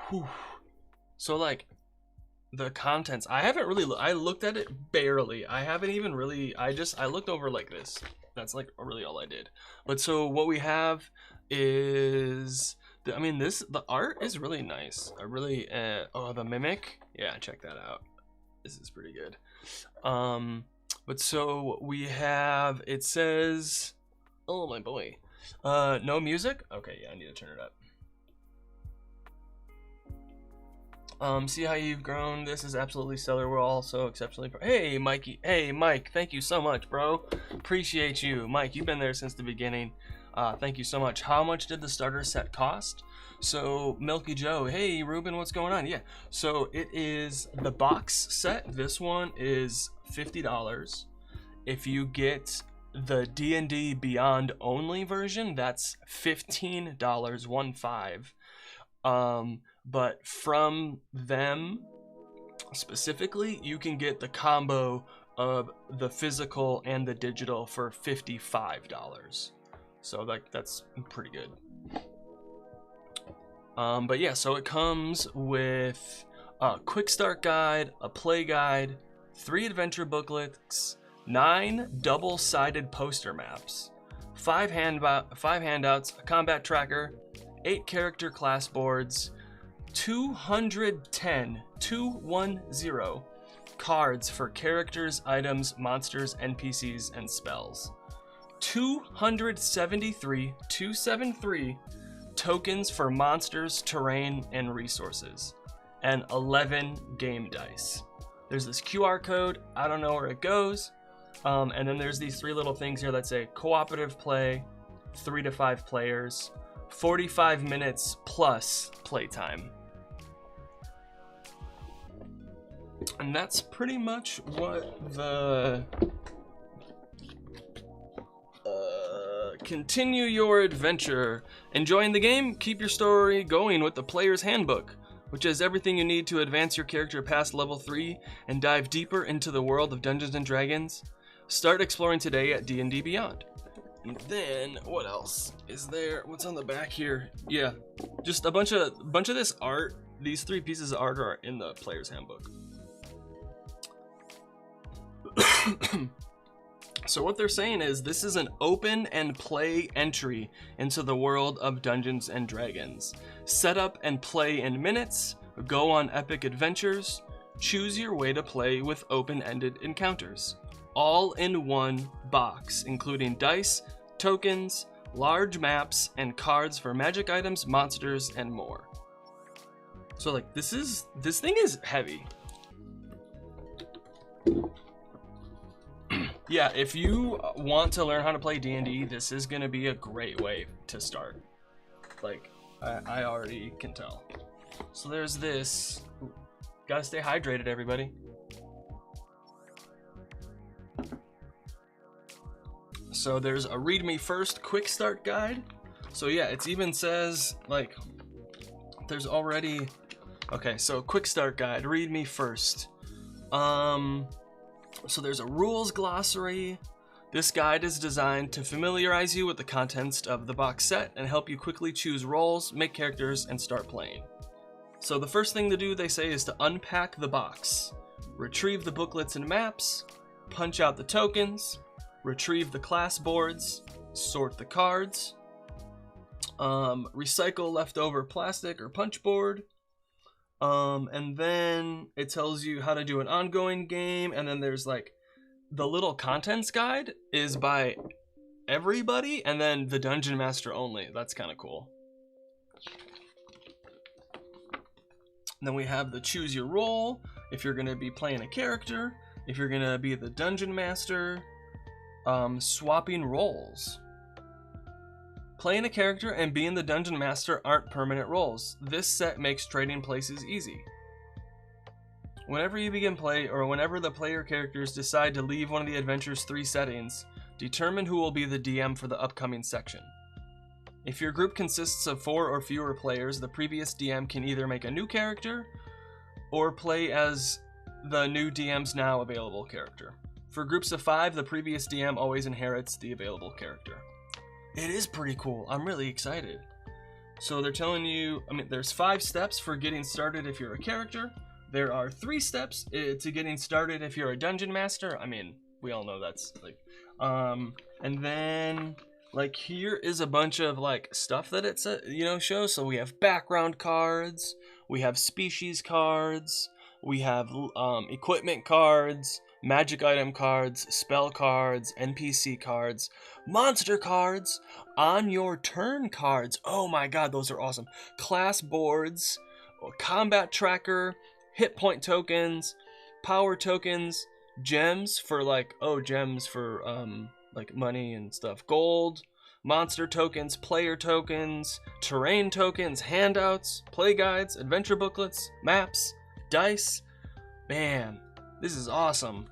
Whew. So like the contents, I haven't really I looked at it barely. I haven't even really, I looked over like this. That's like really all I did. But so what we have is I mean, the art is really nice. I really oh, the mimic, yeah, check that out. This is pretty good. But so we have, it says, oh my boy, no music. Okay, yeah, I need to turn it up. See how you've grown. This is absolutely stellar. We're all so exceptionally hey Mikey, hey Mike, thank you so much, bro. Appreciate you, Mike. You've been there since the beginning. Thank you so much. How much did the starter set cost? So Milky Joe, hey Ruben, what's going on? Yeah, so it is the box set. This one is $50. If you get the D&D Beyond only version, that's $15, 15. But from them specifically, you can get the combo of the physical and the digital for $55. So like that's pretty good. But yeah, so it comes with a quick start guide, a play guide, 3 adventure booklets, 9 double-sided poster maps, 5 handouts, a combat tracker, 8 character class boards, 210 cards for characters, items, monsters, NPCs, and spells. 273 tokens for monsters, terrain, and resources, and 11 game dice. There's this QR code, I don't know where it goes, and then there's these 3 little things here that say cooperative play, 3 to 5 players, 45 minutes plus playtime. And that's pretty much what the continue your adventure. Enjoying the game? Keep your story going with the Player's Handbook, which has everything you need to advance your character past level 3 and dive deeper into the world of Dungeons and Dragons. Start exploring today at D&D Beyond. And then what else is there? What's on the back here? Yeah, just a bunch of this art. These 3 pieces of art are in the Player's Handbook. So what they're saying is this is an open and play entry into the world of Dungeons and Dragons. Set up and play in minutes, go on epic adventures, choose your way to play with open-ended encounters. All in one box, including dice, tokens, large maps, and cards for magic items, monsters, and more. So like this thing is heavy. Yeah, if you want to learn how to play D&D, this is going to be a great way to start. Like, I already can tell. So there's this. Ooh, gotta stay hydrated, everybody. So there's a read me first quick start guide. So yeah, it even says, like, there's already... Okay, so quick start guide, read me first. So there's a rules glossary. This guide is designed to familiarize you with the contents of the box set and help you quickly choose roles, make characters, and start playing. So the first thing to do, they say, is to unpack the box. Retrieve the booklets and maps, punch out the tokens, retrieve the class boards, sort the cards, recycle leftover plastic or punch board, and then it tells you how to do an ongoing game, and then there's like the little contents guide is by everybody, and then the dungeon master only. That's kind of cool. And then we have the choose your role, if you're going to be playing a character, if you're going to be the dungeon master, swapping roles. Playing a character and being the dungeon master aren't permanent roles. This set makes trading places easy. Whenever you begin play, or whenever the player characters decide to leave one of the adventure's 3 settings, determine who will be the DM for the upcoming section. If your group consists of 4 or fewer players, the previous DM can either make a new character or play as the new DM's now available character. For groups of 5, the previous DM always inherits the available character. It is pretty cool. I'm really excited. So they're telling you, I mean, there's 5 steps for getting started if you're a character. There are 3 steps to getting started if you're a dungeon master. I mean, we all know that's like, and then like here is a bunch of like stuff that it's shows. So we have background cards, we have species cards, we have equipment cards, magic item cards, spell cards, NPC cards, monster cards, on your turn cards. Oh my god, those are awesome. Class boards, combat tracker, hit point tokens, power tokens, gems for like gems for like money and stuff, gold, monster tokens, player tokens, terrain tokens, handouts, play guides, adventure booklets, maps, dice. Man, this is awesome.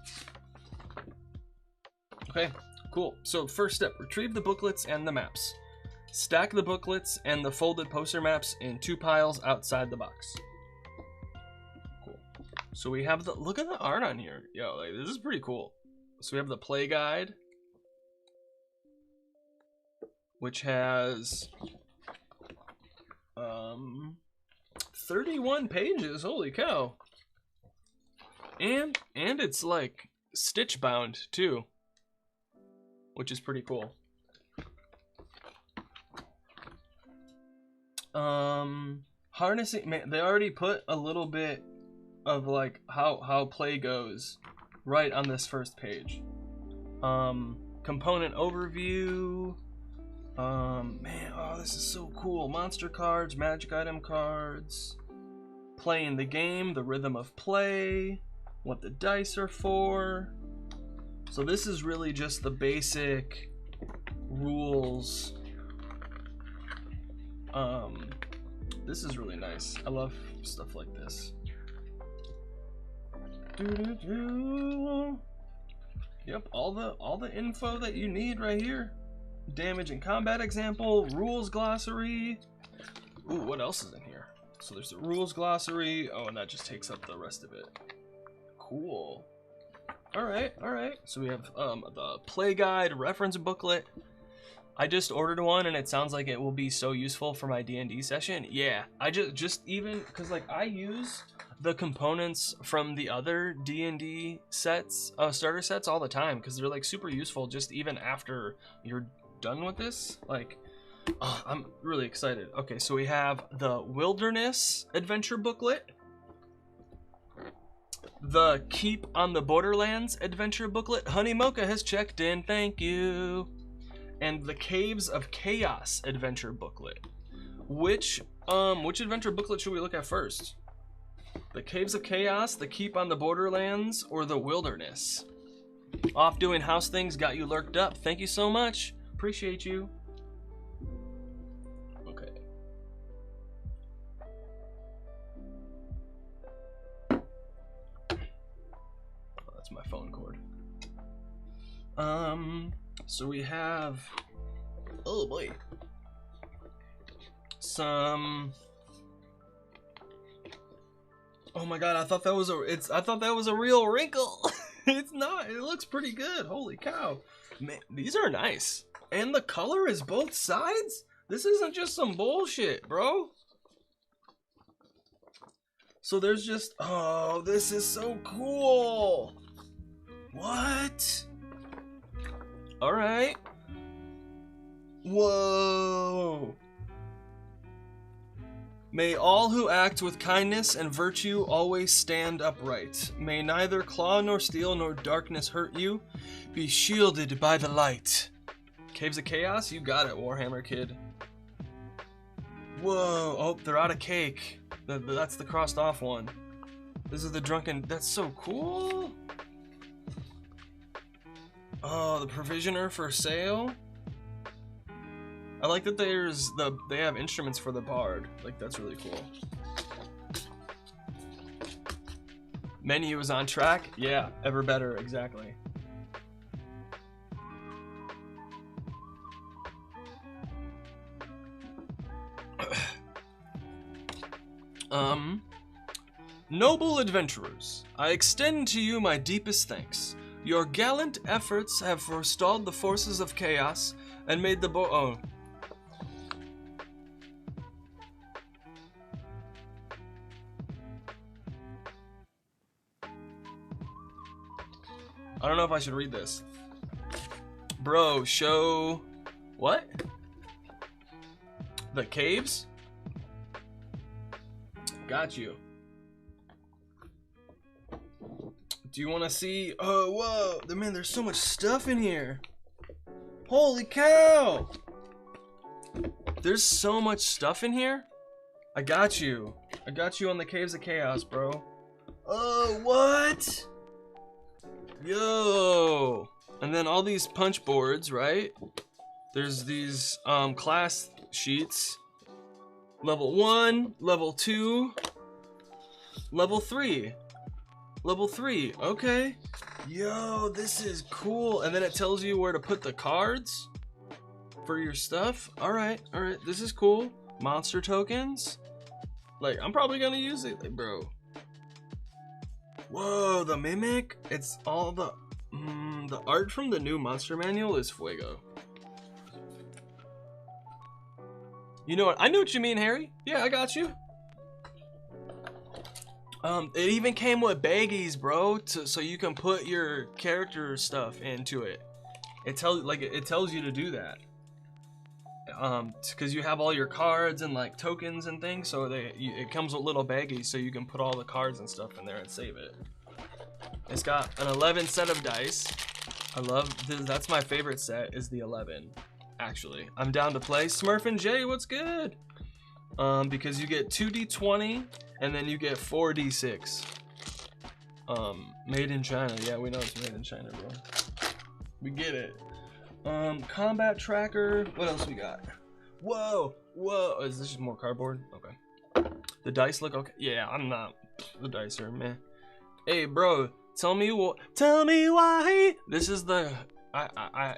Okay, cool. So first step, retrieve the booklets and the maps. Stack the booklets and the folded poster maps in 2 piles outside the box. Cool. So we have the, look at the art on here. Yo, like, this is pretty cool. So we have the play guide, which has 31 pages. Holy cow. And it's like stitch bound too, which is pretty cool. Harnessing, man, they already put a little bit of like how play goes right on this first page. Component overview. Man, oh, this is so cool. Monster cards, magic item cards, playing the game, the rhythm of play, what the dice are for. So this is really just the basic rules. This is really nice. I love stuff like this. Yep, all the info that you need right here. Damage and combat example, rules glossary. Ooh, what else is in here? So there's the rules glossary. Oh, and that just takes up the rest of it. Cool. All right. So we have the play guide reference booklet. I just ordered one, and it sounds like it will be so useful for my D&D session. Yeah, I just even because like I use the components from the other D&D sets, starter sets all the time because they're like super useful. Just even after you're done with this, like, oh, I'm really excited. Okay, so we have the Wilderness Adventure booklet, the Keep on the Borderlands Adventure booklet. Honey Mocha has checked in, thank you. And the Caves of Chaos Adventure booklet. Which adventure booklet should we look at first? The Caves of Chaos, the Keep on the Borderlands, or the Wilderness? Off doing house things got you lurked up. Thank you so much. Appreciate you. Okay. Oh, that's my phone cord. So we have, oh boy, some. Oh my god, I thought that was a real wrinkle. It's not. It looks pretty good. Holy cow. Man, these are nice. And the color is both sides? This isn't just some bullshit, bro. So there's just, oh, this is so cool. What? All right. Whoa. May all who act with kindness and virtue always stand upright. May neither claw nor steel nor darkness hurt you. Be shielded by the light. Caves of Chaos? You got it, Warhammer Kid. Whoa. Oh, they're out of cake. That's the crossed off one. This is the drunken. That's so cool. Oh, the Provisioner for sale. I like that they have instruments for the bard. Like, that's really cool. Menu is on track. Yeah, ever better, exactly. Noble adventurers, I extend to you my deepest thanks. Your gallant efforts have forestalled the forces of chaos and made the I don't know if I should read this. Bro, show... What? The caves? Got you. Do you want to see... Oh, whoa. Man, there's so much stuff in here. Holy cow. There's so much stuff in here. I got you. I got you on the Caves of Chaos, bro. Oh, what? Yo. And then all these punch boards, right? There's these class sheets. Level 1, level 2, level 3. Level 3, okay. Yo, this is cool. And then it tells you where to put the cards for your stuff. Alright, this is cool. Monster tokens. Like, I'm probably gonna use it, bro. Whoa, the mimic. It's all the art from the new monster manual is fuego. You know what? I know what you mean, Harry. Yeah, I got you. It even came with baggies, bro, so you can put your character stuff into it. It tells you to do that. Because you have all your cards and like tokens and things, so it comes with little baggies, so you can put all the cards and stuff in there and save it. It's got an 11 set of dice. I love this. That's my favorite set, is the 11. Actually, I'm down to play. Smurf and Jay, what's good? Because you get 2d20 and then you get 4d6. Made in China. Yeah, we know it's made in China, bro. We get it. Combat tracker. What else we got? Whoa. Is this just more cardboard? Okay. The dice look okay. Yeah, I'm not. The dice are meh. Hey, bro. Tell me why. This is the.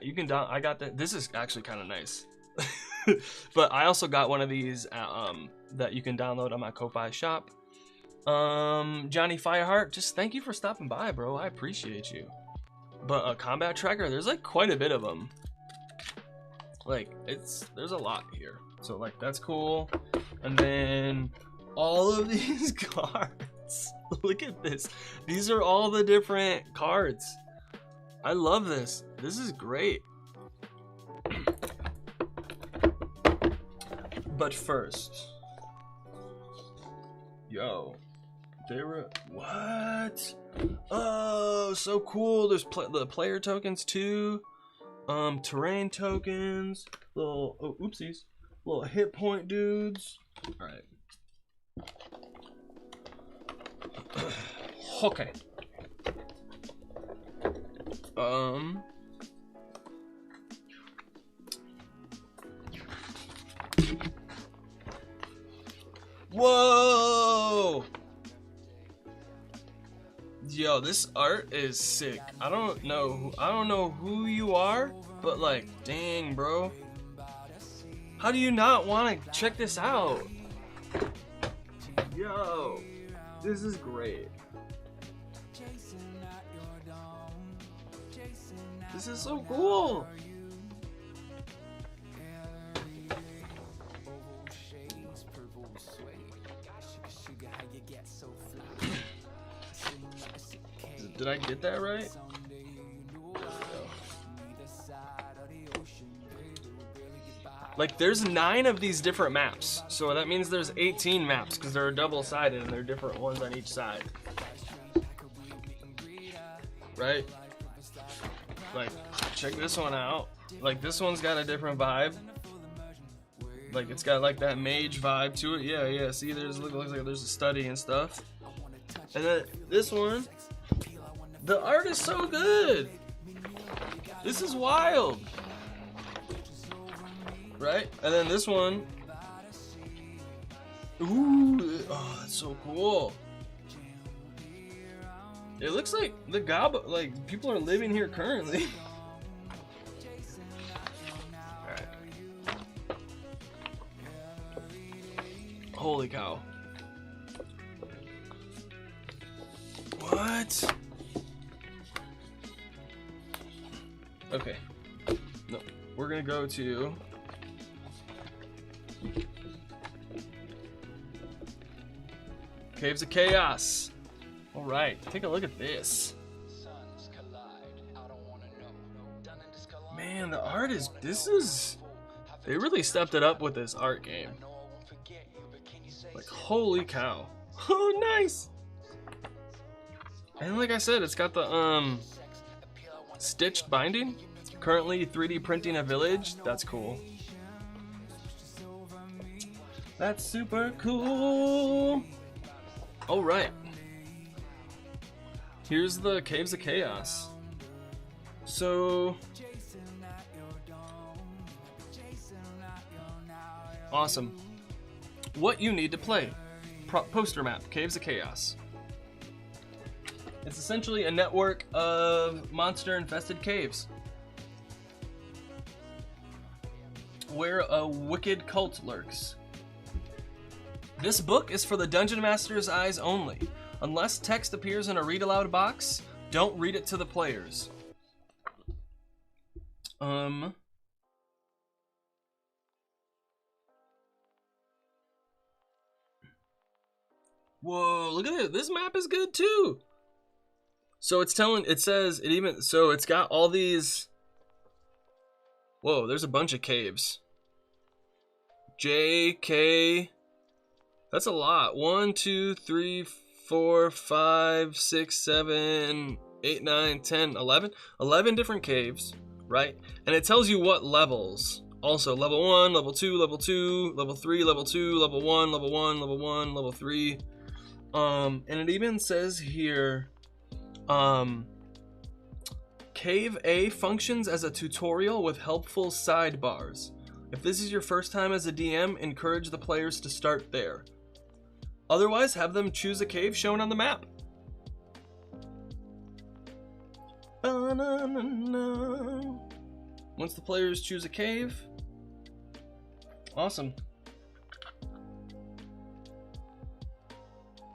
You can down. I got that. This is actually kind of nice. But I also got one of these that you can download on my Ko-Fi shop. Johnny Fireheart, just thank you for stopping by, bro. I appreciate you. But a combat tracker, there's like quite a bit of them. Like there's a lot here. So like that's cool. And then all of these cards. Look at this. These are all the different cards. I love this. This is great. But first, yo, there were what? Oh, so cool. There's the player tokens too. Terrain tokens. Little oopsies. Little hit point dudes. All right. Okay. Whoa! Yo, this art is sick. I don't know who you are, but like, dang, bro. How do you not want to check this out? Yo, this is great. This is so cool. Did I get that right? Like, there's 9 of these different maps, so that means there's 18 maps because they're double-sided and they're different ones on each side. Right? Like, check this one out. Like, this one's got a different vibe. Like, it's got like that mage vibe to it. Yeah. See, looks like there's a study and stuff. And then this one, the art is so good. This is wild. Right? And then this one. Ooh, oh, that's so cool. It looks like the like people are living here currently. Alright. Holy cow. What? Okay. No. We're gonna go to Caves of Chaos. Alright, take a look at this. Suns collide, Man, the art is, they really stepped it up with this art game. Like, holy cow. Oh, nice. And like I said, it's got the, stitched binding. Currently 3D printing a village. That's cool. That's super cool. All right. Here's the Caves of Chaos. So awesome. What you need to play. Poster map, Caves of Chaos. It's essentially a network of monster-infested caves where a wicked cult lurks. This book is for the Dungeon Master's eyes only. Unless text appears in a read-aloud box, don't read it to the players. Whoa, look at it. This map is good too. So it's got all these. Whoa, there's a bunch of caves. J, K. That's a lot. 1, 2, 3, 4, 5, 6, 7, 8, 9, 10, 11. 11 different caves, right? And it tells you what levels. Also, level 1, level 2, level 2, level 3, level 2, level 1, level 1, level 1, level 3. And it even says here, Cave A functions as a tutorial with helpful sidebars. If this is your first time as a DM, encourage the players to start there. Otherwise, have them choose a cave shown on the map. Once the players choose a cave. Awesome.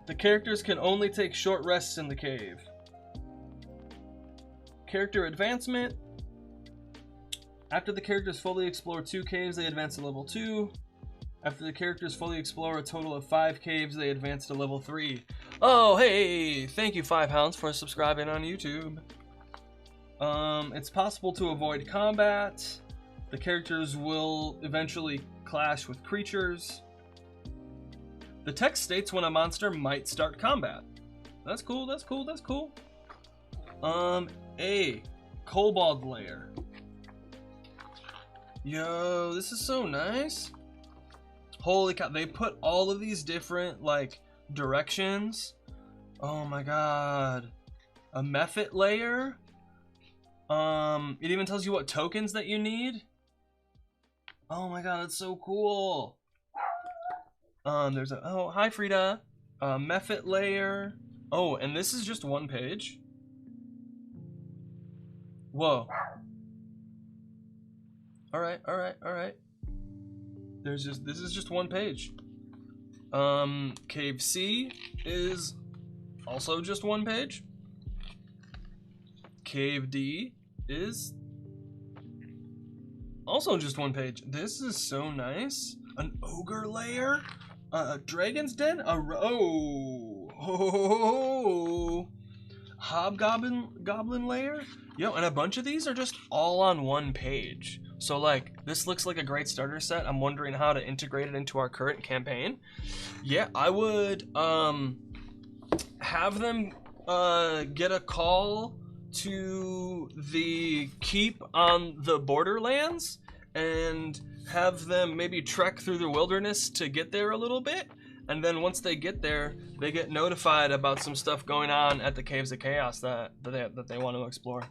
The characters can only take short rests in the cave. Character advancement. After the characters fully explore 2 caves, they advance to level 2. After the characters fully explore a total of 5 caves, they advance to level 3. Oh, hey! Thank you, 5 Hounds, for subscribing on YouTube. It's possible to avoid combat. The characters will eventually clash with creatures. The text states when a monster might start combat. That's cool, that's cool, that's cool. A Kobold Lair. Yo, this is so nice. Holy cow, they put all of these different, like, directions. Oh my god. A Mephit layer. It even tells you what tokens that you need. Oh my god, that's so cool. There's a, oh, hi Frida. Mephit layer. Oh, and this is just 1 page. Whoa. Alright, alright, alright. This is just 1 page. Cave C is also just 1 page. Cave D is also just 1 page. This is so nice. An ogre lair, a dragon's den, hobgoblin lair. Yo, and a bunch of these are just all on 1 page. So like, this looks like a great starter set. I'm wondering how to integrate it into our current campaign. Yeah, I would have them get a call to the keep on the Borderlands and have them maybe trek through the wilderness to get there a little bit. And then once they get there, they get notified about some stuff going on at the Caves of Chaos that they want to explore.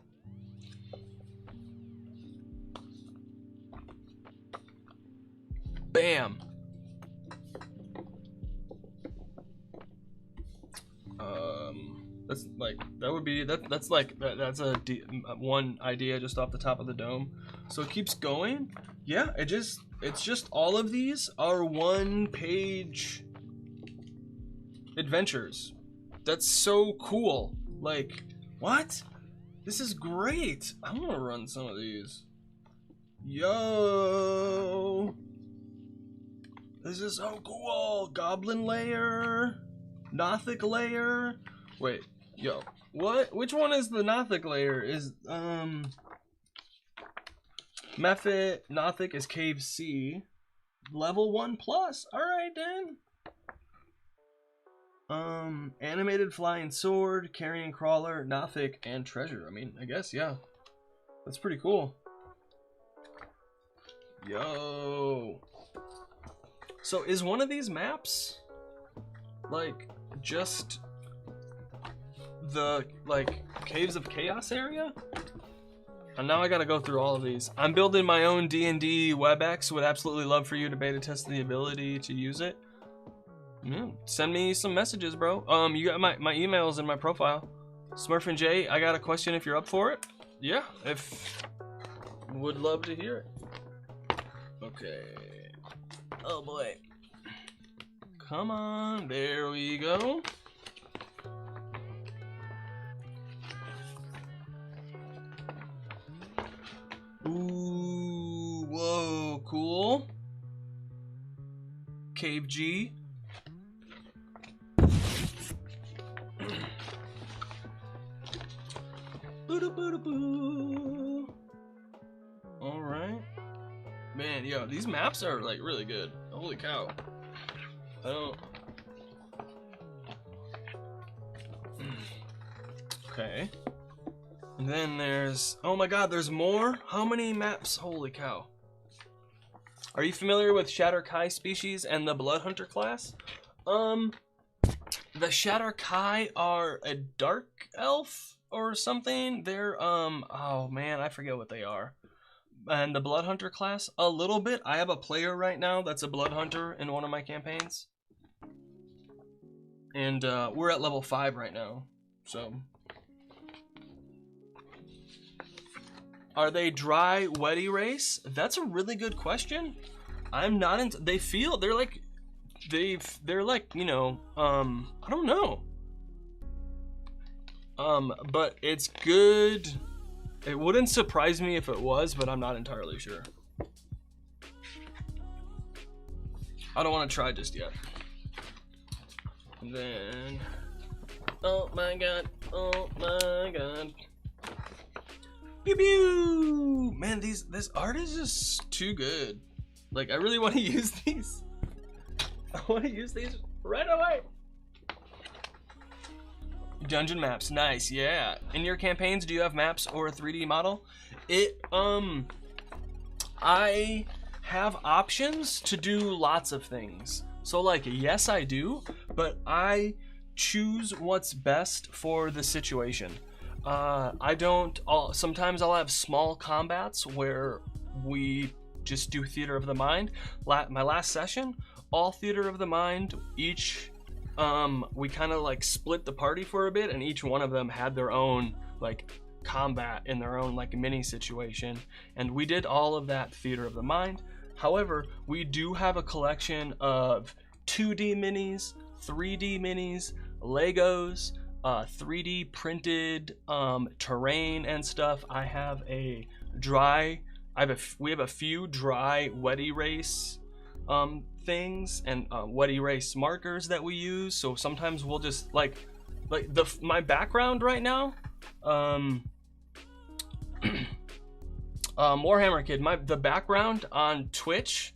Bam. That's like, that would be, that's like, that's one idea just off the top of the dome. So it keeps going. Yeah, it's just all of these are 1 page adventures. That's so cool. Like, what? This is great. I want to run some of these. Yo. This is so cool. Goblin lair. Nothic lair. Wait, yo. What? Which one is the Nothic lair? Is, Mephit Nothic is Cave C. Level 1+. Alright then. Animated Flying Sword, Carrying Crawler, Nothic, and Treasure. I mean, I guess, yeah. That's pretty cool. Yo. So is one of these maps like just the like Caves of Chaos area? And now I gotta go through all of these. I'm building my own DnD WebEx. Would absolutely love for you to beta test the ability to use it. Yeah, send me some messages, bro. You got my emails in my profile. Smurf and Jay, I got a question if you're up for it. Yeah, would love to hear it. Okay. Oh boy. Come on, there we go. Ooh, whoa, cool. Cave G. All right, man. Yo, these maps are like really good. Holy cow! I don't. Okay. And then there's. Oh my God, there's more. How many maps? Holy cow! Are you familiar with Shatter Kai species and the Bloodhunter class? The Shatter Kai are a dark elf or something. They're oh man, I forget what they are. And the Bloodhunter class, a little bit. I have a player right now that's a Bloodhunter in one of my campaigns. And we're at level 5 right now. So are they dry wet erase? That's a really good question. I'm not into they're like they're like, you know, I don't know. But it's good. It wouldn't surprise me if it was, but I'm not entirely sure. I don't want to try just yet. And then, oh my God, oh my God. Pew pew! Man, this art is just too good. Like, I really want to use these. I want to use these right away. Dungeon maps, nice, yeah. In your campaigns, do you have maps or a 3D model? I have options to do lots of things. So like, yes, I do, but I choose what's best for the situation. Sometimes I'll have small combats where we just do theater of the mind. My last session, all theater of the mind, each we kind of like split the party for a bit, and each one of them had their own like combat in their own like mini situation, and we did all of that theater of the mind. However, we do have a collection of 2D minis, 3D minis, Legos, 3D printed terrain and stuff. We have a few dry wet erase things and wet erase markers that we use. So sometimes we'll just like my background right now, Warhammer Kid, the background on Twitch,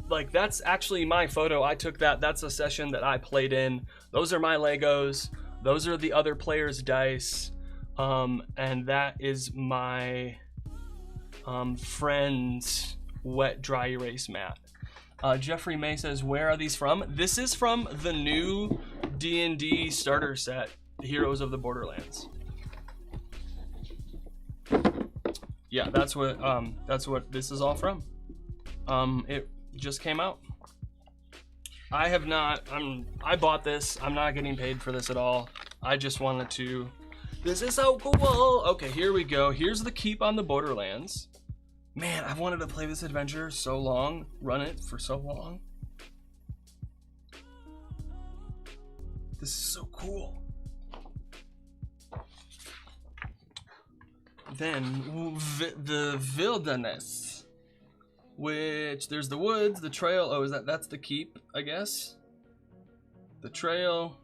like that's actually my photo. I took that. That's a session that I played in. Those are my Legos. Those are the other players' dice, and that is my friend's wet dry erase mat. Jeffrey May says, where are these from? This is from the new D&D starter set, Heroes of the Borderlands. Yeah, that's what this is all from. It just came out. I bought this. I'm not getting paid for this at all. I just wanted to. This is so cool. Okay, here we go. Here's the keep on the Borderlands. Man, I've wanted to play this adventure so long, run it for so long. This is so cool. Then the wilderness, which there's the woods, the trail. Oh, that's the keep, I guess. The trail,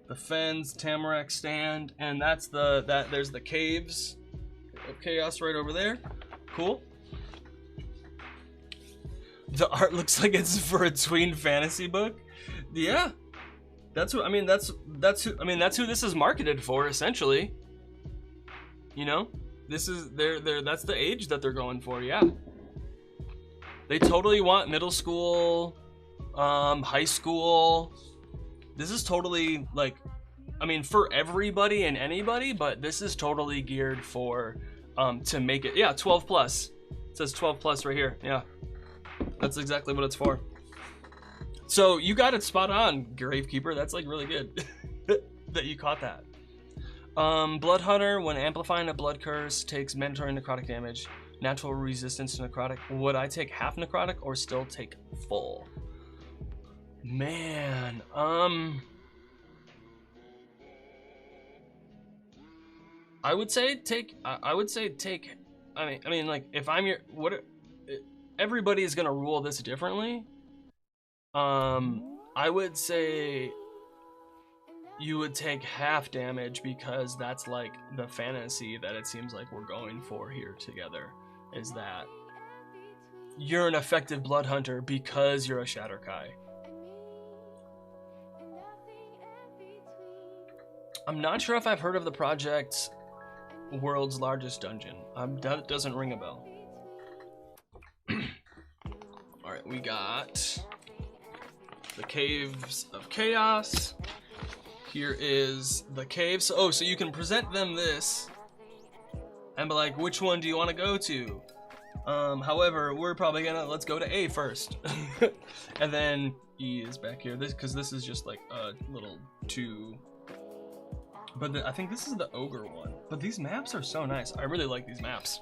the fens, tamarack stand, and there's the caves of chaos right over there. Cool. The art looks like it's for a tween fantasy book. Yeah. That's what I mean, that's who this is marketed for, essentially. You know? This is that's the age that they're going for, yeah. They totally want middle school, high school. This is totally like, I mean, for everybody and anybody, but this is totally geared for to make it, yeah, 12 plus. It says 12 plus right here. Yeah. That's exactly what it's for. So you got it spot on, Gravekeeper. That's like really good that you caught that. Blood Hunter, when amplifying a blood curse, takes mandatory necrotic damage. Natural resistance to necrotic. Would I take half necrotic or still take full? Man, I would say take. I mean, like if I'm your everybody is gonna rule this differently. I would say you would take half damage because that's like the fantasy that it seems like we're going for here together, is that you're an effective blood hunter because you're a Shatterkai. I'm not sure if I've heard of the project World's Largest Dungeon. That doesn't ring a bell. Alright, we got the Caves of Chaos. Here is the caves. Oh, so you can present them this and be like, which one do you want to go to? However, we're probably gonna, let's go to A first. And then E is back here. Because this is just like a little two. But I think this is the ogre one. But these maps are so nice. I really like these maps.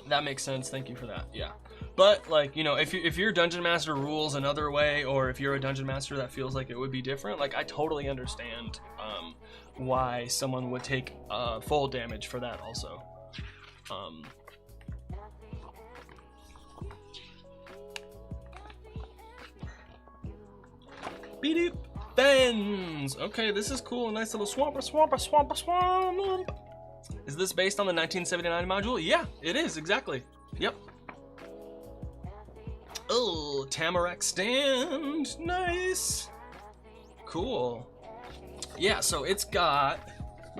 That makes sense. Thank you for that. Yeah. But like, you know, if your dungeon master rules another way, or if you're a dungeon master that feels like it would be different, like I totally understand why someone would take full damage for that also. Beep Fens. Okay, this is cool. A nice little swamp. Is this based on the 1979 module? Yeah, it is, exactly. Yep. Oh, Tamarack stand. Nice. Cool. Yeah, so it's got,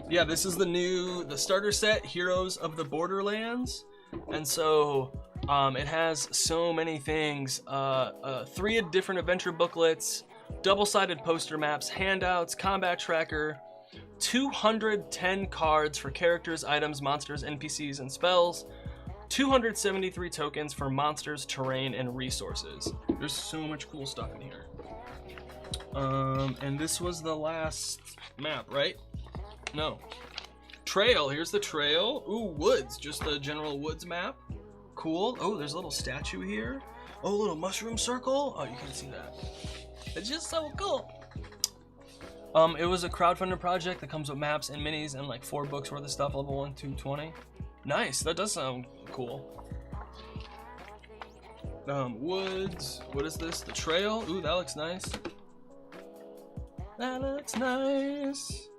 yeah, this is the starter set, Heroes of the Borderlands. And so it has so many things. 3 different adventure booklets, double-sided poster maps, handouts, combat tracker, 210 cards for characters, items, monsters, NPCs, and spells, 273 tokens for monsters, terrain, and resources. There's so much cool stuff in here. And this was the last map, right? No. Trail, here's the trail. Ooh, woods, just the general woods map. Cool. Oh, there's a little statue here. Oh, a little mushroom circle. Oh, you can't see that. It's just so cool. It was a crowdfunded project that comes with maps and minis and like 4 books worth of stuff, level 1 to 20. Nice, that does sound cool. Woods, what is this? The trail? Ooh, that looks nice. That looks nice.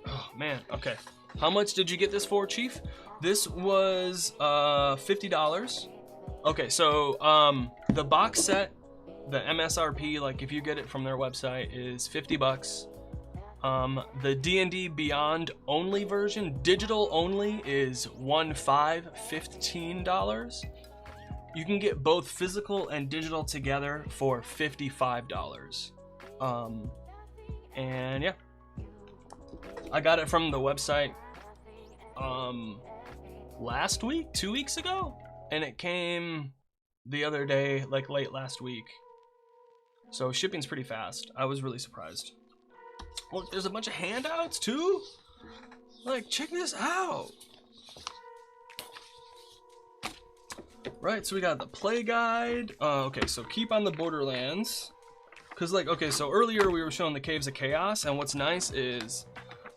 Oh man, okay. How much did you get this for, Chief? This was $50. Okay, so the box set, the MSRP, like if you get it from their website, is $50. The DnD Beyond only version, digital only, is $15. You can get both physical and digital together for $55. And yeah, I got it from the website last week, 2 weeks ago, and it came the other day, like late last week. So shipping's pretty fast. I was really surprised. Look, there's a bunch of handouts too. Like, check this out. Right, so we got the play guide. Okay, so keep on the Borderlands. Cause like, okay, so earlier we were showing the Caves of Chaos, and what's nice is,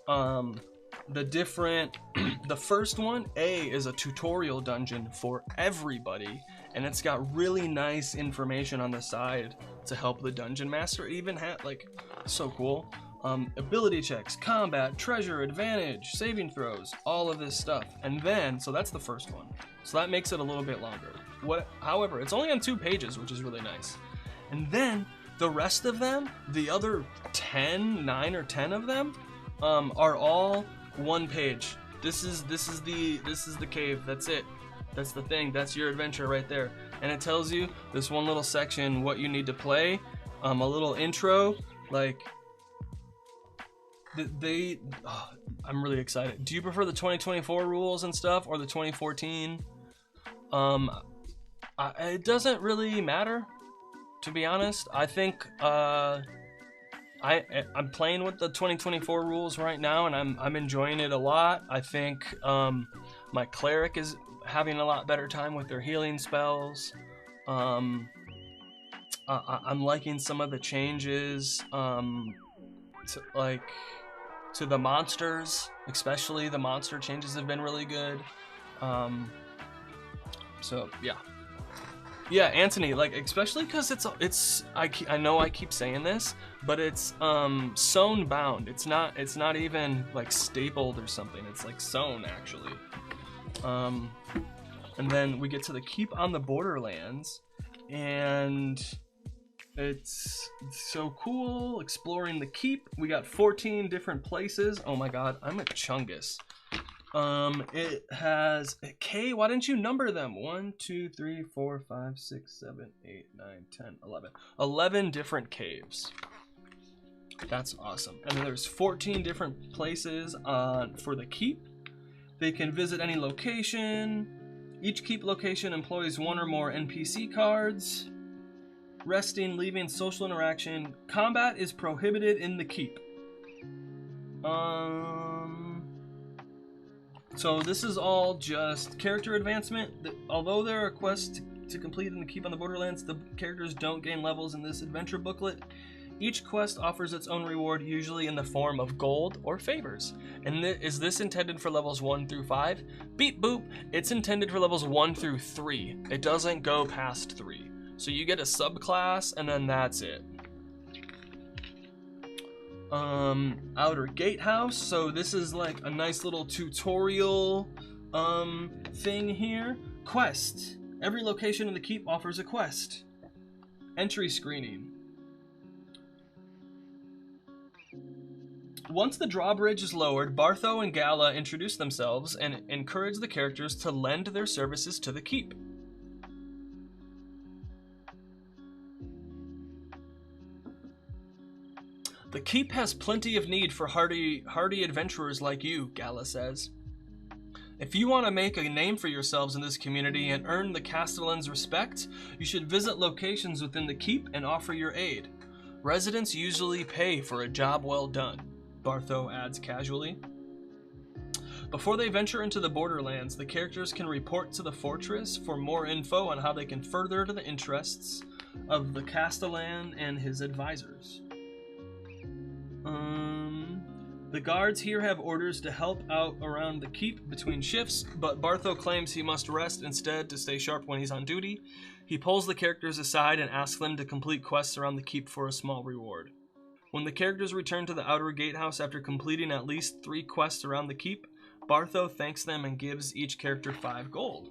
the different, the first one, A, is a tutorial dungeon for everybody, and it's got really nice information on the side to help the dungeon master. It even had, like, so cool. ability checks, combat, treasure, advantage, saving throws, all of this stuff. And then, so that's the first one. So that makes it a little bit longer. However, it's only on 2 pages, which is really nice. And then the rest of them, the other 9 or 10 of them, are all 1 page. This is the cave. That's it. That's the thing. That's your adventure right there. And it tells you this one little section what you need to play, a little intro, like I'm really excited. Do you prefer the 2024 rules and stuff or the 2014? It doesn't really matter, to be honest. I think I'm playing with the 2024 rules right now, and I'm enjoying it a lot. I think my cleric is having a lot better time with their healing spells. I'm liking some of the changes to the monsters, especially the monster changes have been really good. So yeah, Anthony, like, especially because I know I keep saying this, but it's sewn bound. It's not even like stapled or something. It's like sewn actually. And then we get to the keep on the Borderlands, and it's so cool exploring the keep. We got 14 different places. Oh my god, I'm a chungus. It has K. Why didn't you number them? 1, 2, 3, 4, 5, 6, 7, 8, 9, 10, 11. 11 different caves. That's awesome. And then there's 14 different places for the keep. They can visit any location. Each keep location employs 1 or more NPC cards. Resting, leaving, social interaction. Combat is prohibited in the keep. So this is all just character advancement. Although there are quests to complete in the keep on the Borderlands, the characters don't gain levels in this adventure booklet. Each quest offers its own reward, usually in the form of gold or favors. And is this intended for levels 1 through 5? Beep boop, it's intended for levels 1 through 3. It doesn't go past 3. So you get a subclass, and then that's it. Outer Gatehouse. So this is like a nice little tutorial thing here. Quest. Every location in the keep offers a quest. Entry screening. Once the drawbridge is lowered, Bartho and Gala introduce themselves and encourage the characters to lend their services to the keep. The keep has plenty of need for hardy adventurers like you, Gala says. If you want to make a name for yourselves in this community and earn the Castellan's respect, you should visit locations within the keep and offer your aid. Residents usually pay for a job well done, Bartho adds casually. Before they venture into the Borderlands, the characters can report to the fortress for more info on how they can further the interests of the Castellan and his advisors. The guards here have orders to help out around the keep between shifts, but Bartho claims he must rest instead to stay sharp when he's on duty. He pulls the characters aside and asks them to complete quests around the keep for a small reward. When the characters return to the Outer Gatehouse after completing at least 3 quests around the keep, Bartho thanks them and gives each character 5 gold.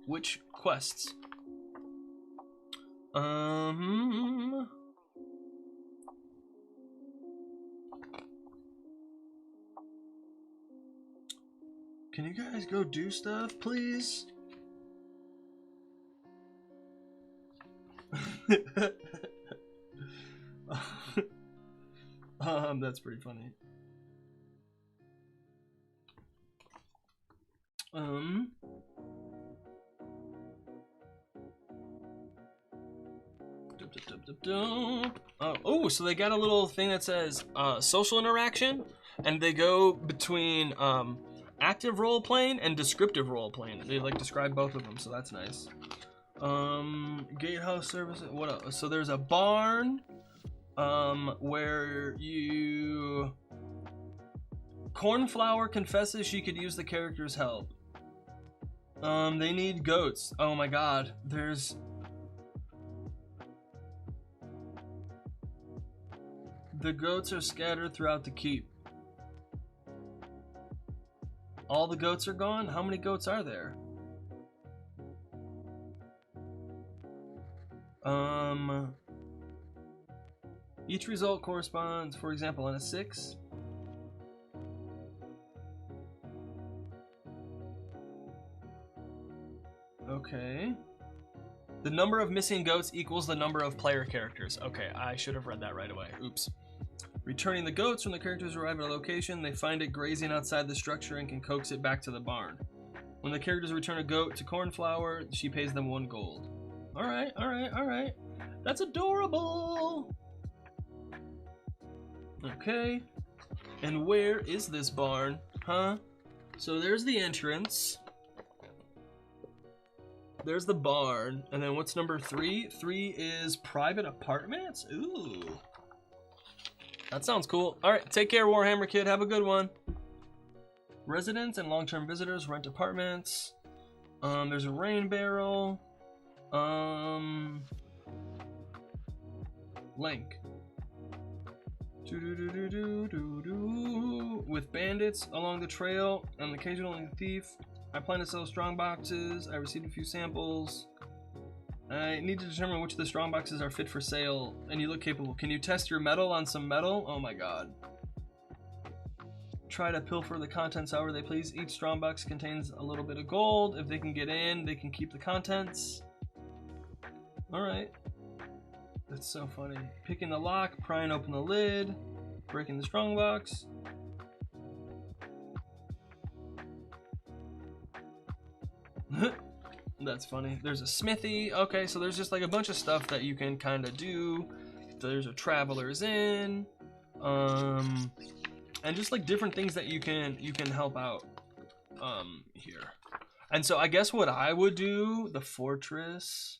Which quests? Can you guys go do stuff, please? That's pretty funny. Oh, so they got a little thing that says social interaction, and they go between active role playing and descriptive role playing. They like describe both of them, so that's nice. Gatehouse service. What else? So there's a barn where you Cornflower confesses she could use the character's help. They need goats. Oh my god. The goats are scattered throughout the keep. All the goats are gone? How many goats are there? Each result corresponds, for example, on a 6. Okay. The number of missing goats equals the number of player characters. Okay, I should have read that right away. Oops. Returning the goats when the characters arrive at a location, they find it grazing outside the structure and can coax it back to the barn. When the characters return a goat to Cornflower, she pays them 1 gold. Alright, alright, alright. That's adorable! Okay. And where is this barn? Huh? So there's the entrance. There's the barn. And then what's number 3? 3 is private apartments? Ooh. That sounds cool. Alright, take care, Warhammer Kid. Have a good one. Residents and long-term visitors rent apartments. There's a rain barrel. Link. With bandits along the trail and occasionally a thief. I plan to sell strong boxes. I received a few samples. I need to determine which of the strong boxes are fit for sale, and you look capable. Can you test your metal on some metal? Oh my god. Try to pilfer the contents however they please. Each strong box contains a little bit of gold. If they can get in, they can keep the contents. Alright. That's so funny. Picking the lock, prying open the lid, breaking the strong box. That's funny. There's a smithy. Okay, so there's just like a bunch of stuff that you can kind of do. There's a traveler's inn, and just like different things that you can help out here. And so I guess what I would do, the fortress.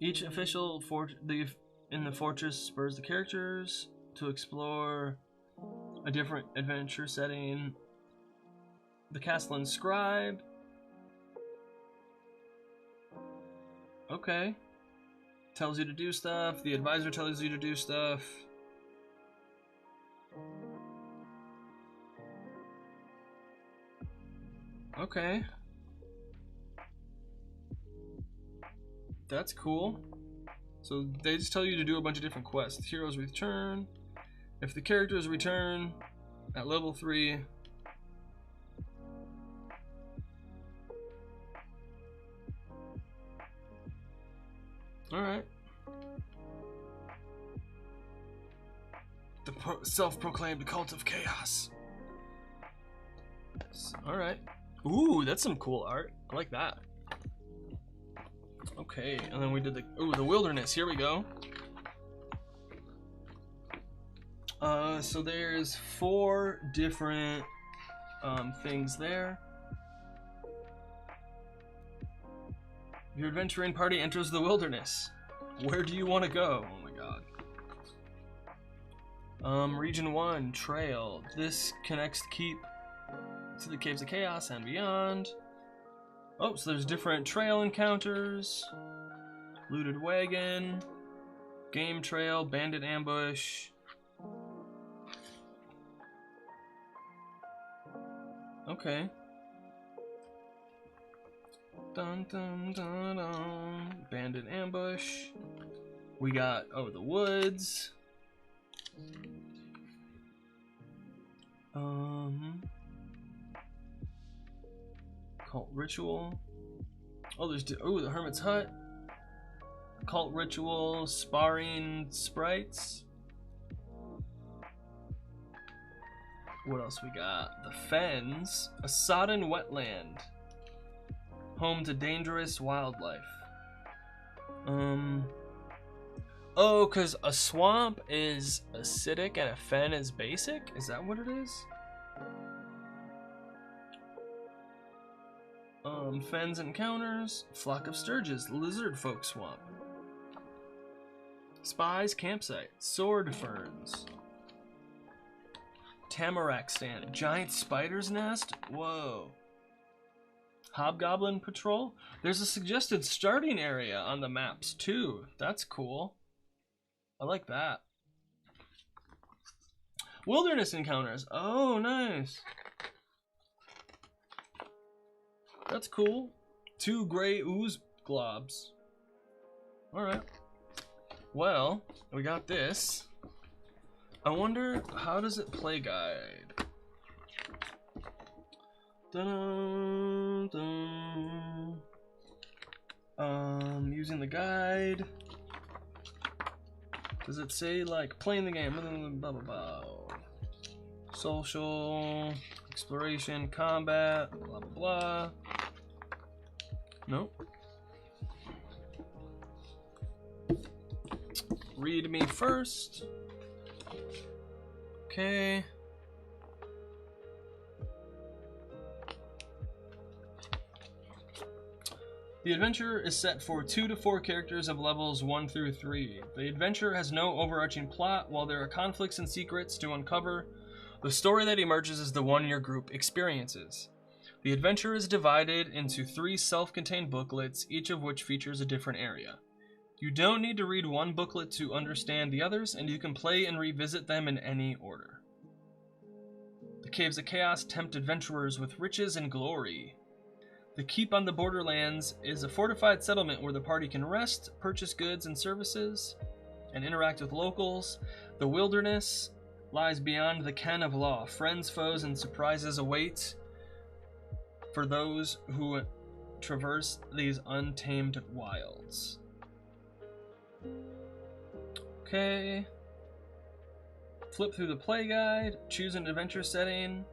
Each official in the fortress spurs the characters to explore a different adventure setting. The Castellan Scribe. Okay. Tells you to do stuff. The advisor tells you to do stuff. Okay. That's cool. So they just tell you to do a bunch of different quests. Heroes return. If the characters return at level 3, alright. The self-proclaimed cult of chaos. Alright. Ooh, that's some cool art. I like that. Okay, and then we did the wilderness. Here we go. So there's 4 different things there. Your adventuring party enters the wilderness. Where do you want to go? Oh my god. Region 1, Trail. This connects the keep to the Caves of Chaos and beyond. Oh, so there's different trail encounters. Looted wagon. Game trail, bandit ambush. Okay. Dun dun dun dun. Bandit ambush. We got, oh, the woods. Cult ritual. Oh, there's the Hermit's Hut. Cult ritual, sparring sprites. What else we got? The Fens, a sodden wetland, home to dangerous wildlife. Oh, because a swamp is acidic and a fen is basic? Is that what it is? Fens encounters, flock of sturges, lizard folk swamp. Spies campsite, sword ferns. Tamarack stand, giant spider's nest? Whoa. Hobgoblin Patrol. There's a suggested starting area on the maps too. That's cool. I like that. Wilderness encounters. Oh, nice. That's cool. 2 gray ooze globs. Alright. Well, we got this. I wonder, how does it play guide? Dun, dun. Using the guide. Does it say like playing the game? Blah blah blah. Social, exploration, combat, blah blah blah. Nope. Read me first. Okay. The adventure is set for 2 to 4 characters of levels 1 through 3. The adventure has no overarching plot. While there are conflicts and secrets to uncover, the story that emerges is the one your group experiences. The adventure is divided into 3 self-contained booklets, each of which features a different area. You don't need to read one booklet to understand the others, and you can play and revisit them in any order. The Caves of Chaos tempt adventurers with riches and glory. The Keep on the Borderlands is a fortified settlement where the party can rest, purchase goods and services, and interact with locals. The wilderness lies beyond the ken of law. Friends, foes, and surprises await for those who traverse these untamed wilds. Okay. Flip through the play guide, choose an adventure setting.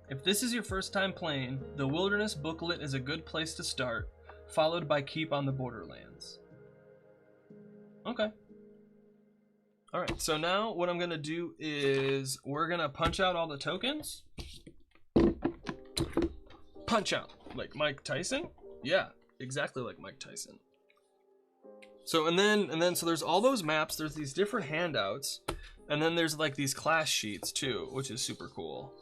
If this is your first time playing, the Wilderness booklet is a good place to start, followed by Keep on the Borderlands. Okay. Alright, so now what I'm going to do is we're going to punch out all the tokens. Punch out. Like Mike Tyson? Yeah, exactly like Mike Tyson. So, and then so there's all those maps, there's these different handouts, and then there's like these class sheets too, which is super cool.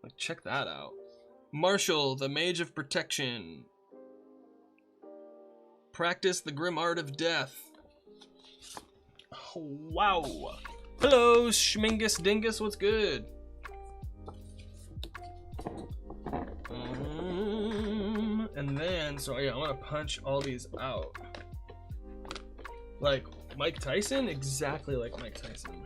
Like, check that out. Marshall, the Mage of Protection. Practice the Grim Art of Death. Oh, wow. Hello, Schmingus Dingus, what's good? And then, so yeah, I'm gonna punch all these out. Like Mike Tyson? Exactly like Mike Tyson.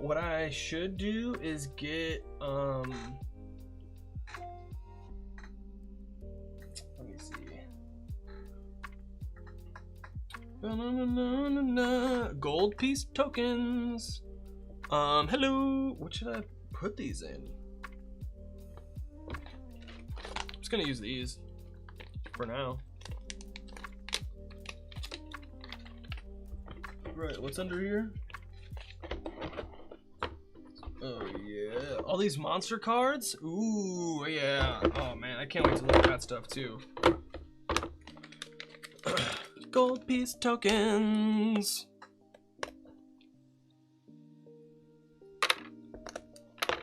What I should do is get, let me see. Gold piece tokens. Hello. What should I put these in? I'm just gonna use these for now. Right, what's under here? Oh yeah, all these monster cards? Ooh, yeah. Oh man, I can't wait to look at that stuff too. Gold piece tokens.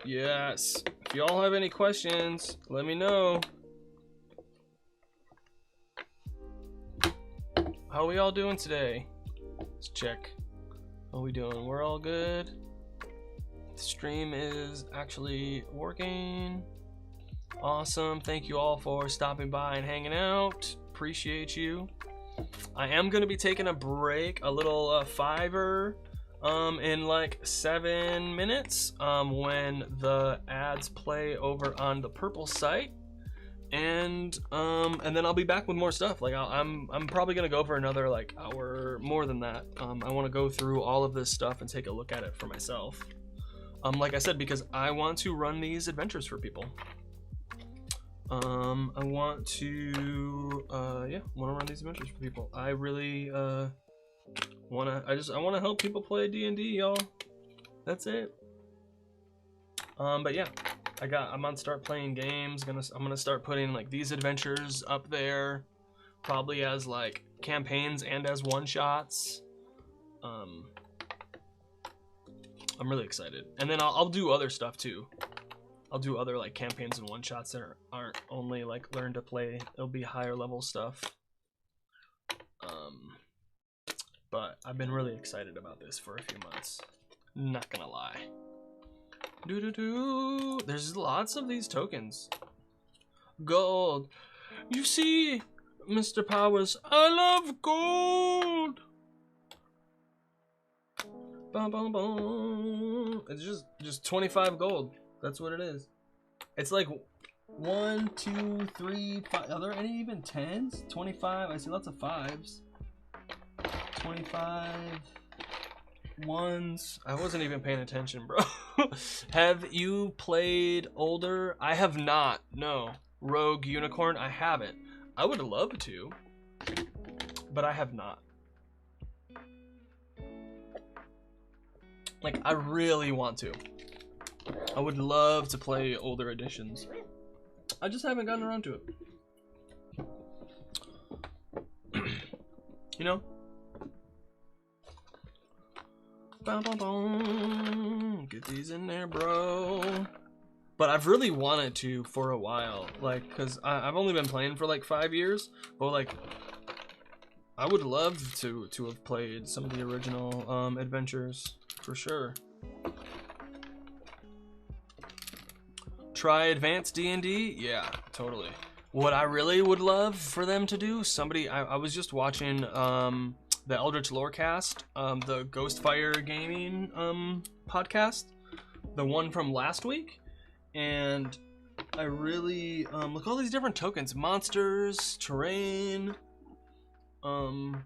Yes. If y'all have any questions, let me know. How are we all doing today? Let's check. How are we doing? We're all good. The stream is actually working. Awesome. Thank you all for stopping by and hanging out. Appreciate you. I am going to be taking a break, a little Fiverr, in like 7 minutes when the ads play over on the purple site. And then I'll be back with more stuff. Like I'm probably gonna go for another like hour, more than that. I want to go through all of this stuff and take a look at it for myself. Like I said, because I want to run these adventures for people. I want to run these adventures for people. I really I want to help people play D&D, y'all. That's it. But yeah. I'm gonna start playing games. I'm gonna start putting like these adventures up there, probably as like campaigns and as one-shots. I'm really excited, and then I'll do other stuff too. I'll do other like campaigns and one shots that aren't only like learn to play. It'll be higher level stuff. But I've been really excited about this for a few months. Not gonna lie. There's lots of these tokens. Gold. You see, Mr. Powers, I love gold. Bum, bum, bum. It's just 25 gold. That's what it is. It's like 1, 2, 3, 5. Are there any even 10s? 25. I see lots of 5s. 25 1s. I wasn't even paying attention, bro. Have you played older? I have not. No. Rogue Unicorn. I haven't. I would love to, but I have not. Like, I really want to. I would love to play older editions. I just haven't gotten around to it. You know? Bum, bum, bum. Get these in there, bro. But I've really wanted to for a while. Like, because I've only been playing for like 5 years. But like, I would love to have played some of the original adventures. For sure. Try advanced D&D? Yeah, totally. What I really would love for them to do, I was just watching the Eldritch Lorecast, the Ghostfire Gaming podcast, the one from last week, and I really look at all these different tokens, monsters, terrain. I'm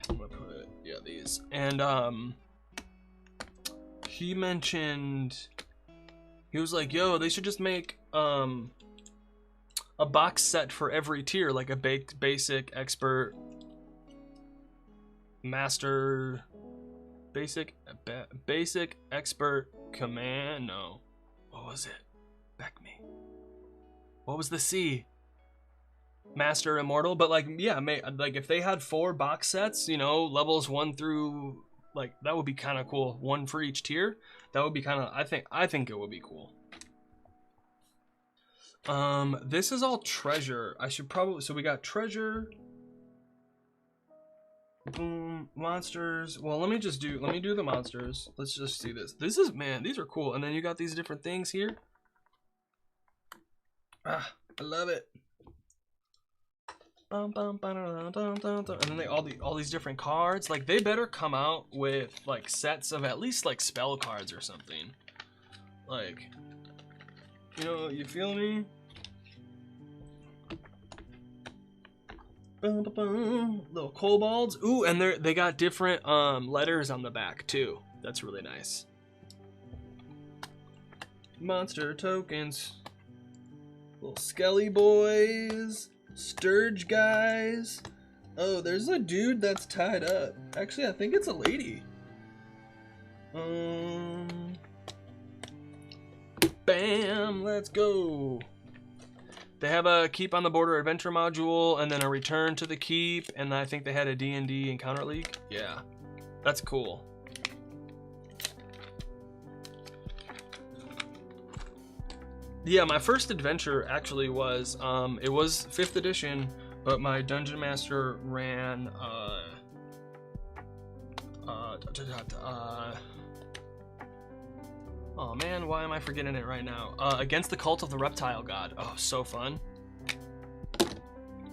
gonna put these, and he mentioned, he was like, yo, they should just make a box set for every tier, like a basic, expert, master, basic, expert, command. No, what was it? Back me. What was the C? Master, immortal. But like, yeah, like if they had 4 box sets, you know, levels 1 through, like, that would be kind of cool. 1 for each tier. That would be kind of, I think it would be cool. This is all treasure. I should probably, so we got treasure. Boom, monsters. Well, let me do the monsters. Let's just see this. This is, man, these are cool. And then you got these different things here. Ah, I love it. And then they all these different cards. Like, they better come out with like sets of at least like spell cards or something. Like, you know, you feel me? Little kobolds. Ooh, and they got different letters on the back too. That's really nice. Monster tokens. Little skelly boys. Sturge guys. Oh, there's a dude that's tied up. Actually, I think it's a lady. Bam, let's go. They have a Keep on the Border adventure module, and then a Return to the Keep, and I think they had a D&D Encounter League. Yeah, that's cool. Yeah, my first adventure actually was, it was 5th edition, but my Dungeon Master ran, oh man, why am I forgetting it right now? Against the Cult of the Reptile God. Oh, so fun.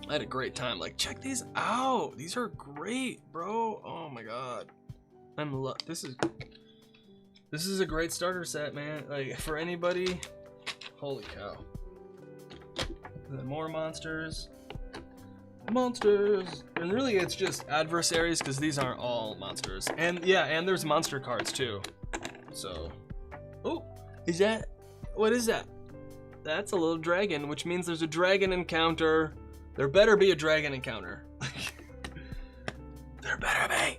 I had a great time. Like, check these out. These are great, bro. Oh my god. This is a great starter set, man. Like, for anybody. Holy cow. And then more monsters. Monsters. And really it's just adversaries, because these aren't all monsters. And yeah, and there's monster cards too. So. Oh, what is that? That's a little dragon, which means there's a dragon encounter. There better be a dragon encounter. There better be.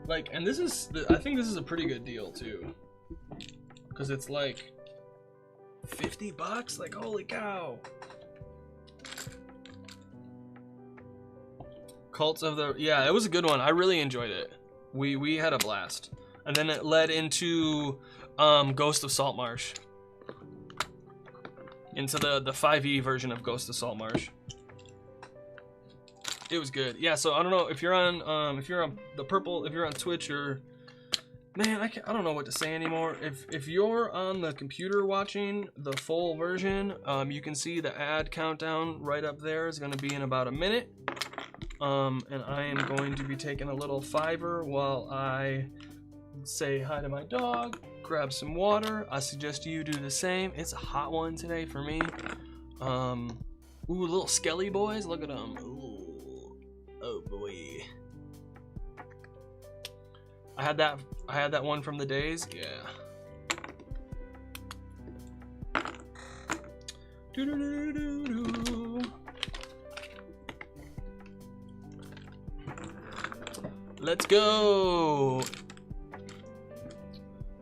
Like, and I think this is a pretty good deal too. Because it's like $50? Like, holy cow. Cults of the, yeah, it was a good one. I really enjoyed it. We had a blast. And then it led into Ghost of Saltmarsh. Into the 5e version of Ghost of Saltmarsh. It was good. Yeah, so I don't know if you're on the purple, if you're on Twitch or man, I don't know what to say anymore. If you're on the computer watching the full version, you can see the ad countdown right up there is going to be in about a minute. And I am going to be taking a little fiver while I say hi to my dog, grab some water. I suggest you do the same. It's a hot one today for me. Ooh, little skelly boys, look at them. Ooh. Oh boy. I had that one from the days. Yeah. Doo-doo-doo-doo-doo. Let's go.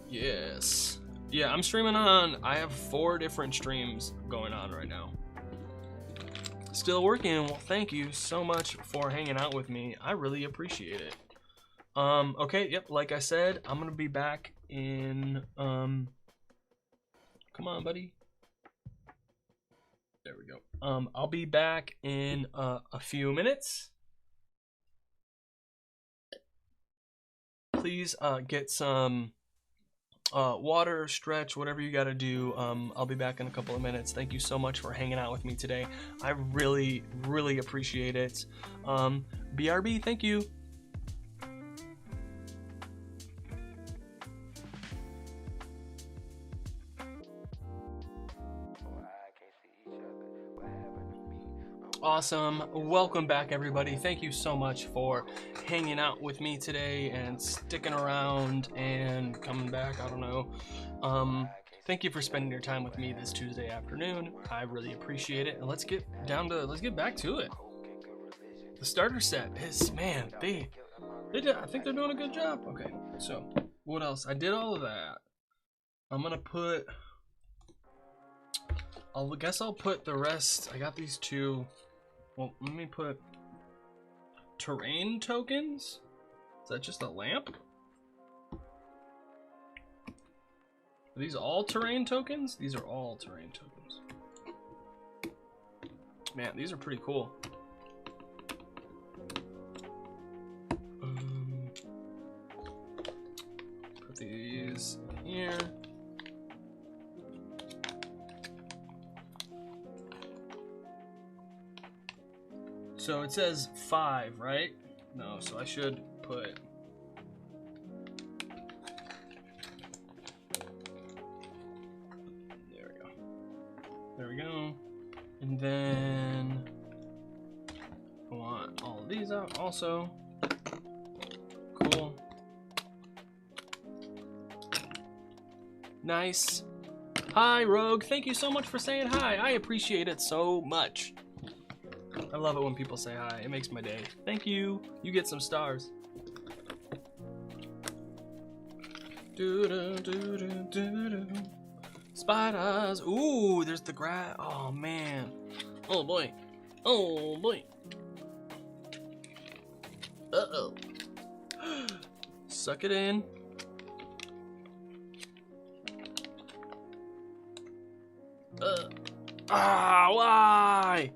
Yes. Yeah, I'm streaming on. I have 4 different streams going on right now. Still working. Well, thank you so much for hanging out with me. I really appreciate it. Okay, yep, like I said, I'm gonna be back in come on, buddy. There we go. I'll be back in a few minutes. Please get some water, stretch, whatever you gotta do. I'll be back in a couple of minutes. Thank you so much for hanging out with me today. I really, really appreciate it. BRB, thank you. Awesome. Welcome back, everybody. Thank you so much for hanging out with me today and sticking around and coming back. I don't know. Thank you for spending your time with me this Tuesday afternoon. I really appreciate it. And let's get back to it. The starter set is, man, they did, I think they're doing a good job. Okay, so what else? I did all of that. I'm gonna put, I guess I'll put the rest. I got these 2. Well, let me put terrain tokens. Is that just a lamp? Are these all terrain tokens? These are all terrain tokens. Man, these are pretty cool. Put these in here. So it says 5, right? No, so I should put... There we go. There we go. And then I want all of these out also. Cool. Nice. Hi, Rogue. Thank you so much for saying hi. I appreciate it so much. I love it when people say hi. It makes my day. Thank you. You get some stars. Spiders. Ooh, there's the grass. Oh, man. Oh, boy. Oh, boy. Uh-oh. Suck it in. Why?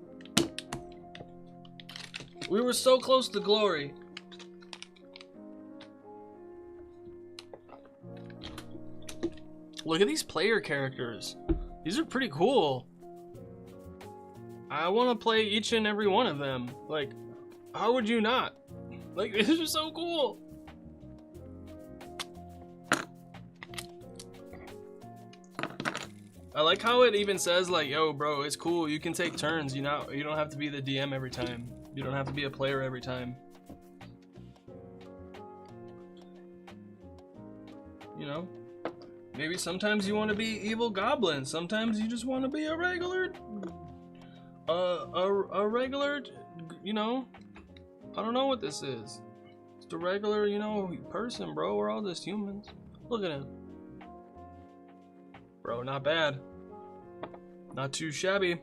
We were so close to glory. Look at these player characters. These are pretty cool. I want to play each and every one of them. Like, how would you not? Like, this is so cool. I like how it even says, like, yo, bro, it's cool. You can take turns. You don't have to be the DM every time. You don't have to be a player every time. You know? Maybe sometimes you want to be evil goblin. Sometimes you just want to be a regular, you know? I don't know what this is. Just a regular, you know, person, bro. We're all just humans. Look at him. Bro, not bad. Not too shabby.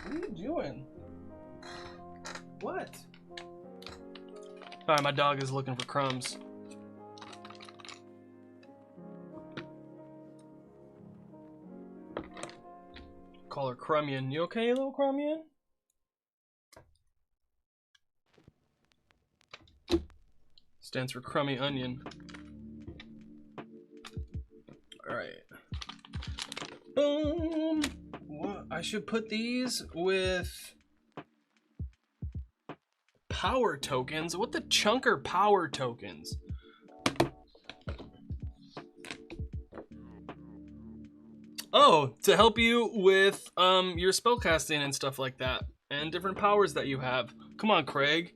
What are you doing? What? Alright, my dog is looking for crumbs. Call her Crummian. You okay, little Crummian? Stands for crummy onion. Alright. Boom! What? I should put these with power tokens. What the chunk are power tokens? Oh, to help you with your spellcasting and stuff like that, and different powers that you have. Come on, Craig.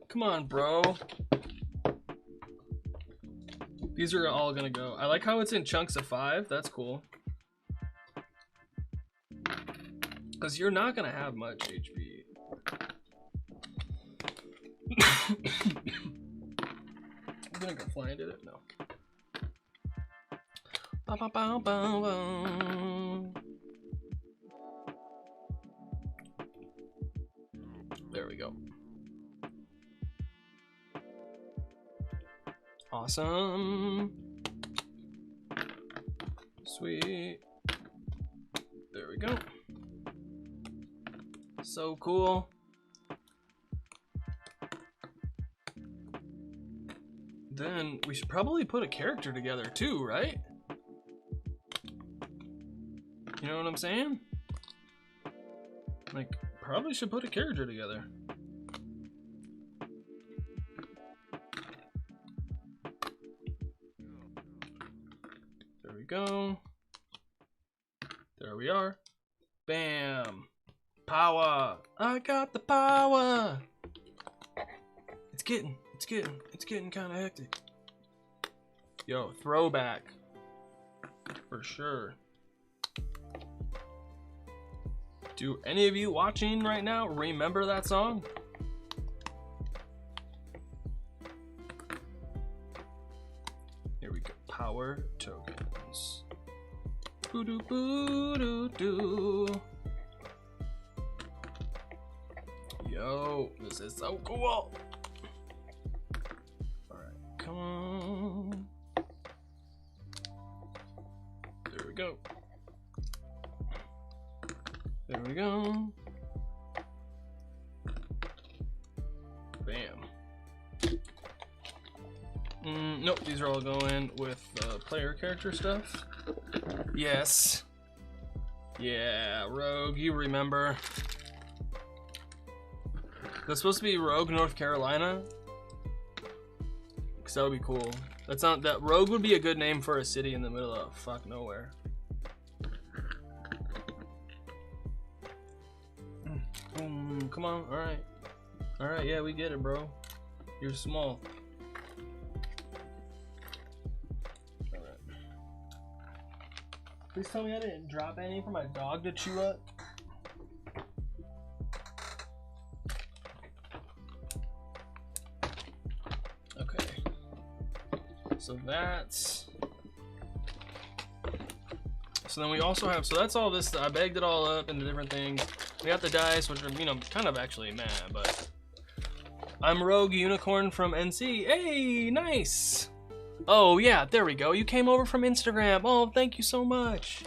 Come on, bro. These are all gonna go. I like how it's in chunks of 5. That's cool. Because you're not gonna have much HP. I'm gonna go flying, did it? No. Bow, bow, bow, bow, bow. There we go. Awesome. Sweet. There we go. So cool. Then we should probably put a character together too, right? You know what I'm saying? Like, probably should put a character together. There we go. There we are. Bam. Power. I got the power. It's getting kind of hectic. Yo, throwback. For sure. Do any of you watching right now remember that song? Here we go. Power tokens. Boo doo boo doo doo. Yo, this is so cool. Alright, come on. There we go. There we go. Bam. Nope, these are all going with player character stuff. Yes. Yeah, Rogue, you remember. That's supposed to be Rogue, North Carolina. Cause that would be cool. That's not that Rogue would be a good name for a city in the middle of fuck nowhere. Come on, alright. Alright, yeah, we get it, bro. You're small. Alright. Please tell me I didn't drop any for my dog to chew up. Okay. So that's... So then we also have... So that's all this... I bagged it all up into different things. We got the dice, which are, you know, kind of actually meh, but... I'm Rogue Unicorn from NC. Hey, nice! Oh, yeah, there we go. You came over from Instagram. Oh, thank you so much.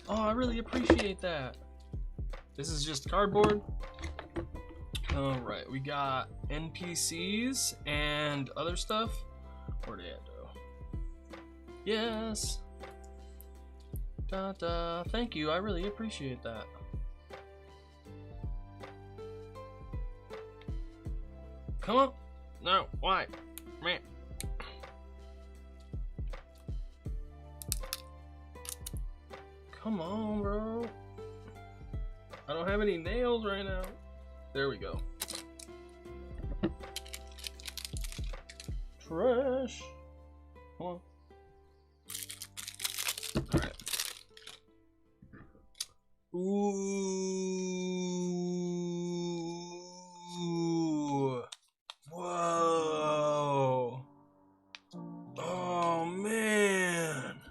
Oh, I really appreciate that. This is just cardboard. Alright, we got NPCs and other stuff. Where'd it go? Yes! Da-da. Thank you, I really appreciate that. Come on. No, why? Man. Come on, bro. I don't have any nails right now. There we go. Trash. Come on. Alright. Ooh. Whoa. Oh, man.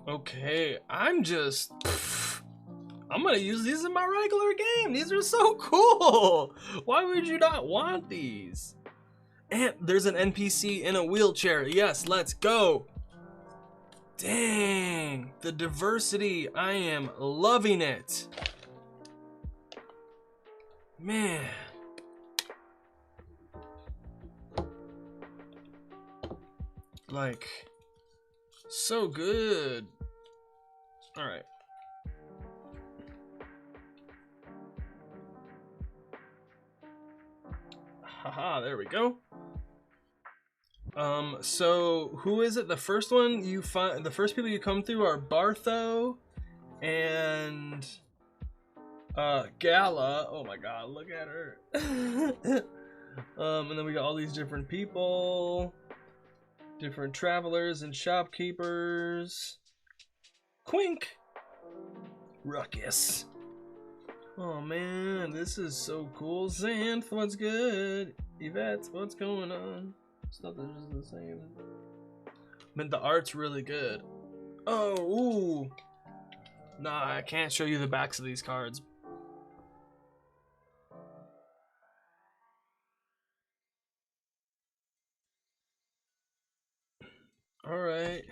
Okay, I'm gonna use these in my regular game. These are so cool. Why would you not want these? And there's an NPC in a wheelchair. Yes, let's go. Dang, the diversity. I am loving it. Man. Like, so good. All right. Haha, there we go. So who is it? The first one you find, the first people you come through are Bartho and Gala. Oh my god, look at her. And then we got all these different people, different travelers and shopkeepers. Quink. Ruckus. Oh man, this is so cool. Xanth, what's good? Yvette, what's going on? Stuff is just the same. But the art's really good. Oh, ooh. Nah, I can't show you the backs of these cards. Alright.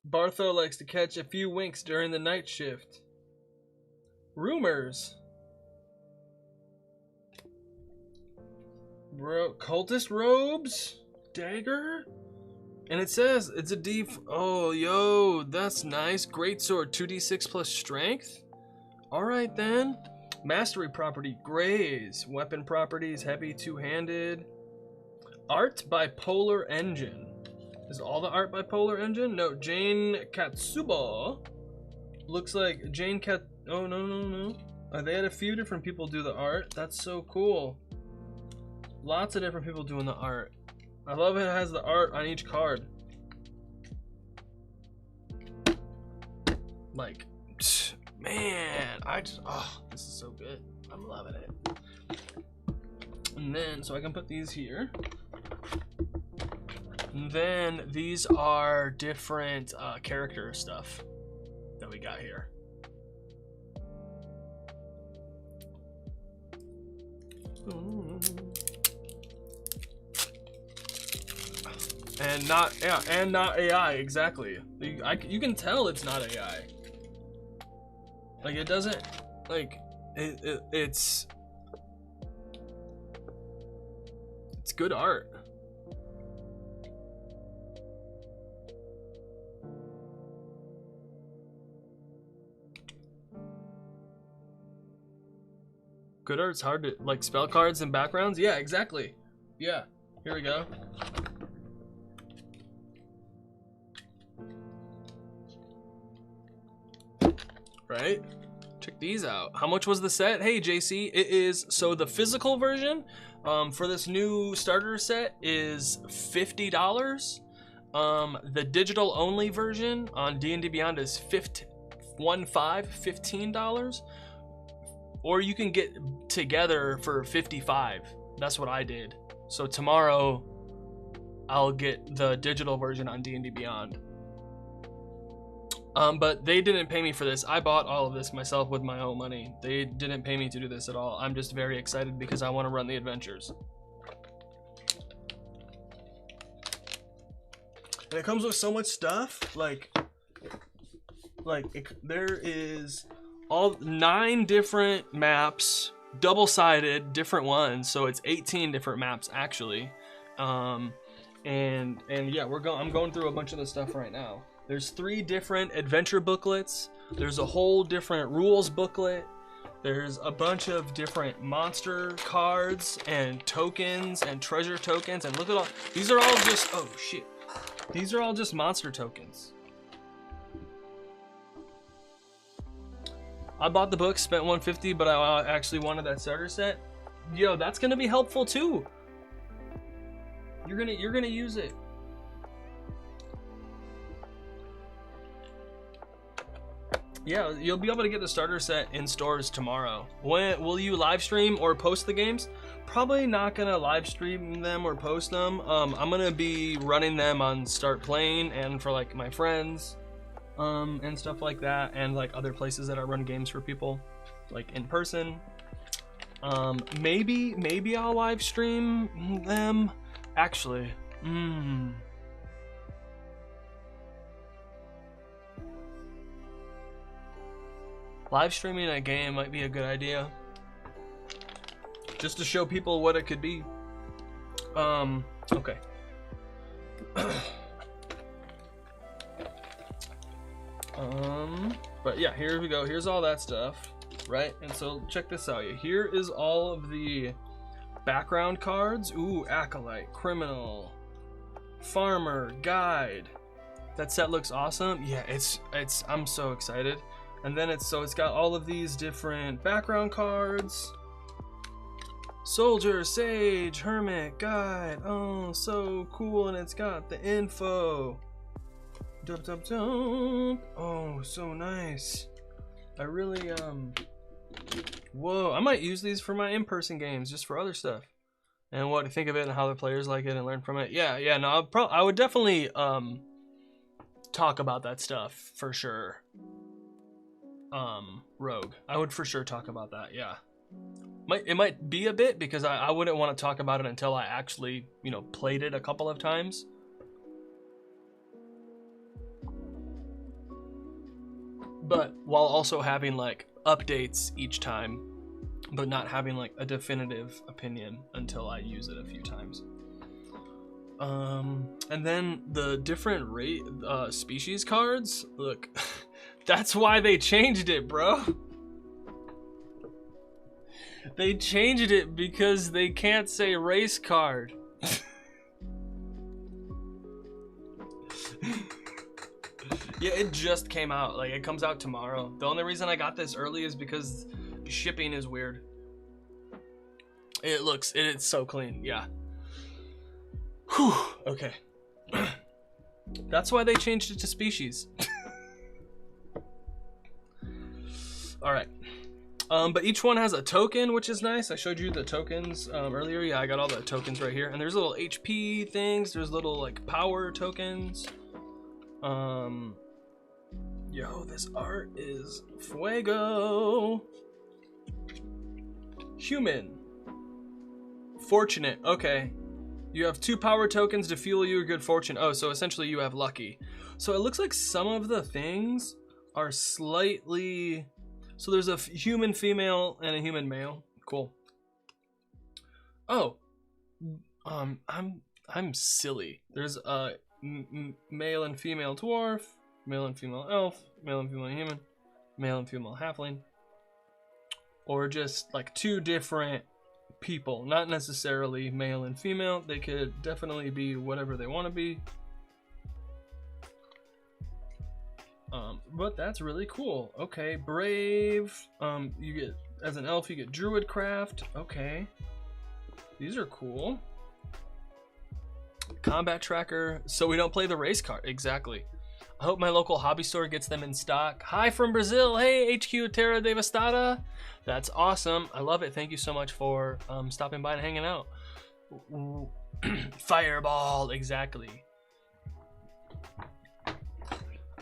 Bartho likes to catch a few winks during the night shift. Rumors. Cultist robes? Dagger? And it says it's a D. Oh, yo, that's nice. Greatsword, 2d6 plus strength. Alright then. Mastery property, graze. Weapon properties, heavy, two-handed. Art by Polar Engine. Is all the art by Polar Engine? No, Jane Katsuba. Looks like Jane Kat. Oh, no. They had a few different people do the art. That's so cool. Lots of different people doing the art. I love it has the art on each card. Like, man, oh, this is so good. I'm loving it. And then, so I can put these here. And then these are different character stuff that we got here. And not AI, exactly. You can tell it's not AI. Like it doesn't, like it's good art. Good art's hard to, like, spell cards and backgrounds? Yeah, exactly. Yeah, here we go. Right? Check these out. How much was the set? Hey, JC, it is, so the physical version for this new starter set is $50. The digital only version on D&D Beyond is $15. Or you can get together for $55. That's what I did. So tomorrow, I'll get the digital version on D&D Beyond. But they didn't pay me for this. I bought all of this myself with my own money. They didn't pay me to do this at all. I'm just very excited because I want to run the adventures. And it comes with so much stuff. There is all 9 different maps, double-sided, different ones. So it's 18 different maps actually. And yeah, I'm going through a bunch of the stuff right now. There's 3 different adventure booklets. There's a whole different rules booklet. There's a bunch of different monster cards and tokens and treasure tokens. And look at all, these are all just, oh shit. These are all just monster tokens. I bought the book, spent $150, but I actually wanted that starter set. Yo, that's gonna be helpful too. You're gonna use it. Yeah, you'll be able to get the starter set in stores tomorrow. When will you live stream or post the games? Probably not gonna live stream them or post them. I'm gonna be running them on Start Playing and for like my friends, and stuff like that, and like other places that I run games for people, like in person. Maybe I'll live stream them. Actually, live streaming a game might be a good idea, just to show people what it could be. Okay. But yeah, here we go. Here's all that stuff, right? And so check this out. Here is all of the background cards. Ooh, Acolyte, Criminal, Farmer, Guide. That set looks awesome. Yeah, I'm so excited. And then it's got all of these different background cards. Soldier, Sage, Hermit, Guide. Oh, so cool. And it's got the info. Dum, dum, dum. Oh, so nice. I really, whoa, I might use these for my in-person games, just for other stuff. And what to think of it and how the players like it and learn from it. Yeah, no, I would definitely, talk about that stuff, for sure. Rogue. I would for sure talk about that, yeah. It might be a bit, because I wouldn't want to talk about it until I actually, played it a couple of times. But while also having like updates each time, but not having like a definitive opinion until I use it a few times. And then the different species cards, look, that's why they changed it, bro. They changed it because they can't say race card. Yeah, it just came out. Like, it comes out tomorrow. The only reason I got this early is because shipping is weird. It's so clean, yeah. Whew, okay. That's why they changed it to species. Alright. But each one has a token, which is nice. I showed you the tokens earlier. Yeah, I got all the tokens right here. And there's little HP things. There's little, like, power tokens. Yo, this art is fuego. Human. Fortunate. Okay. You have 2 power tokens to fuel your good fortune. Oh, so essentially you have lucky. So it looks like some of the things are slightly... So there's a human female and a human male. Cool. Oh. I'm silly. There's a male and female dwarf, male and female elf, male and female human, male and female halfling, or just like 2 different people, not necessarily male and female. They could definitely be whatever they want to be. But that's really cool. Okay, brave. You get, as an elf, you get druid craft. Okay, these are cool. Combat tracker, so we don't play the race card. Exactly. I hope my local hobby store gets them in stock. Hi from Brazil. Hey, HQ Terra Devastada. That's awesome. I love it. Thank you so much for stopping by and hanging out. Fireball. Exactly.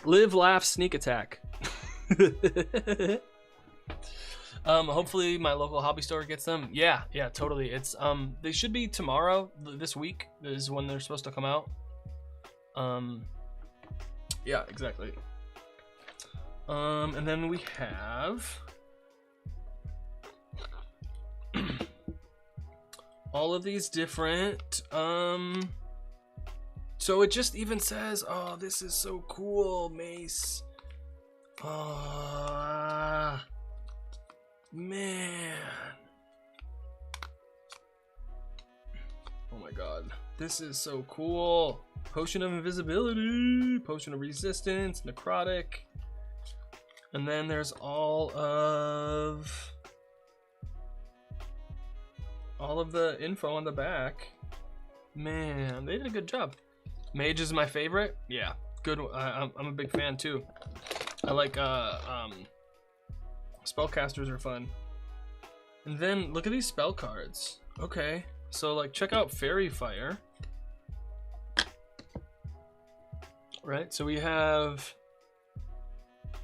Live, laugh, sneak attack. Hopefully my local hobby store gets them. Yeah, totally. It's they should be tomorrow. This week is when they're supposed to come out. Yeah, exactly. And then we have all of these different so it just even says, oh, this is so cool, Mace. Man. Oh my god. This is so cool. Potion of invisibility, potion of resistance, necrotic. And then there's all of the info on the back. Man, they did a good job. Mage is my favorite. Yeah, good. I'm a big fan too. I like spellcasters are fun. And then look at these spell cards. Okay, so like check out Fairy Fire. Right, so we have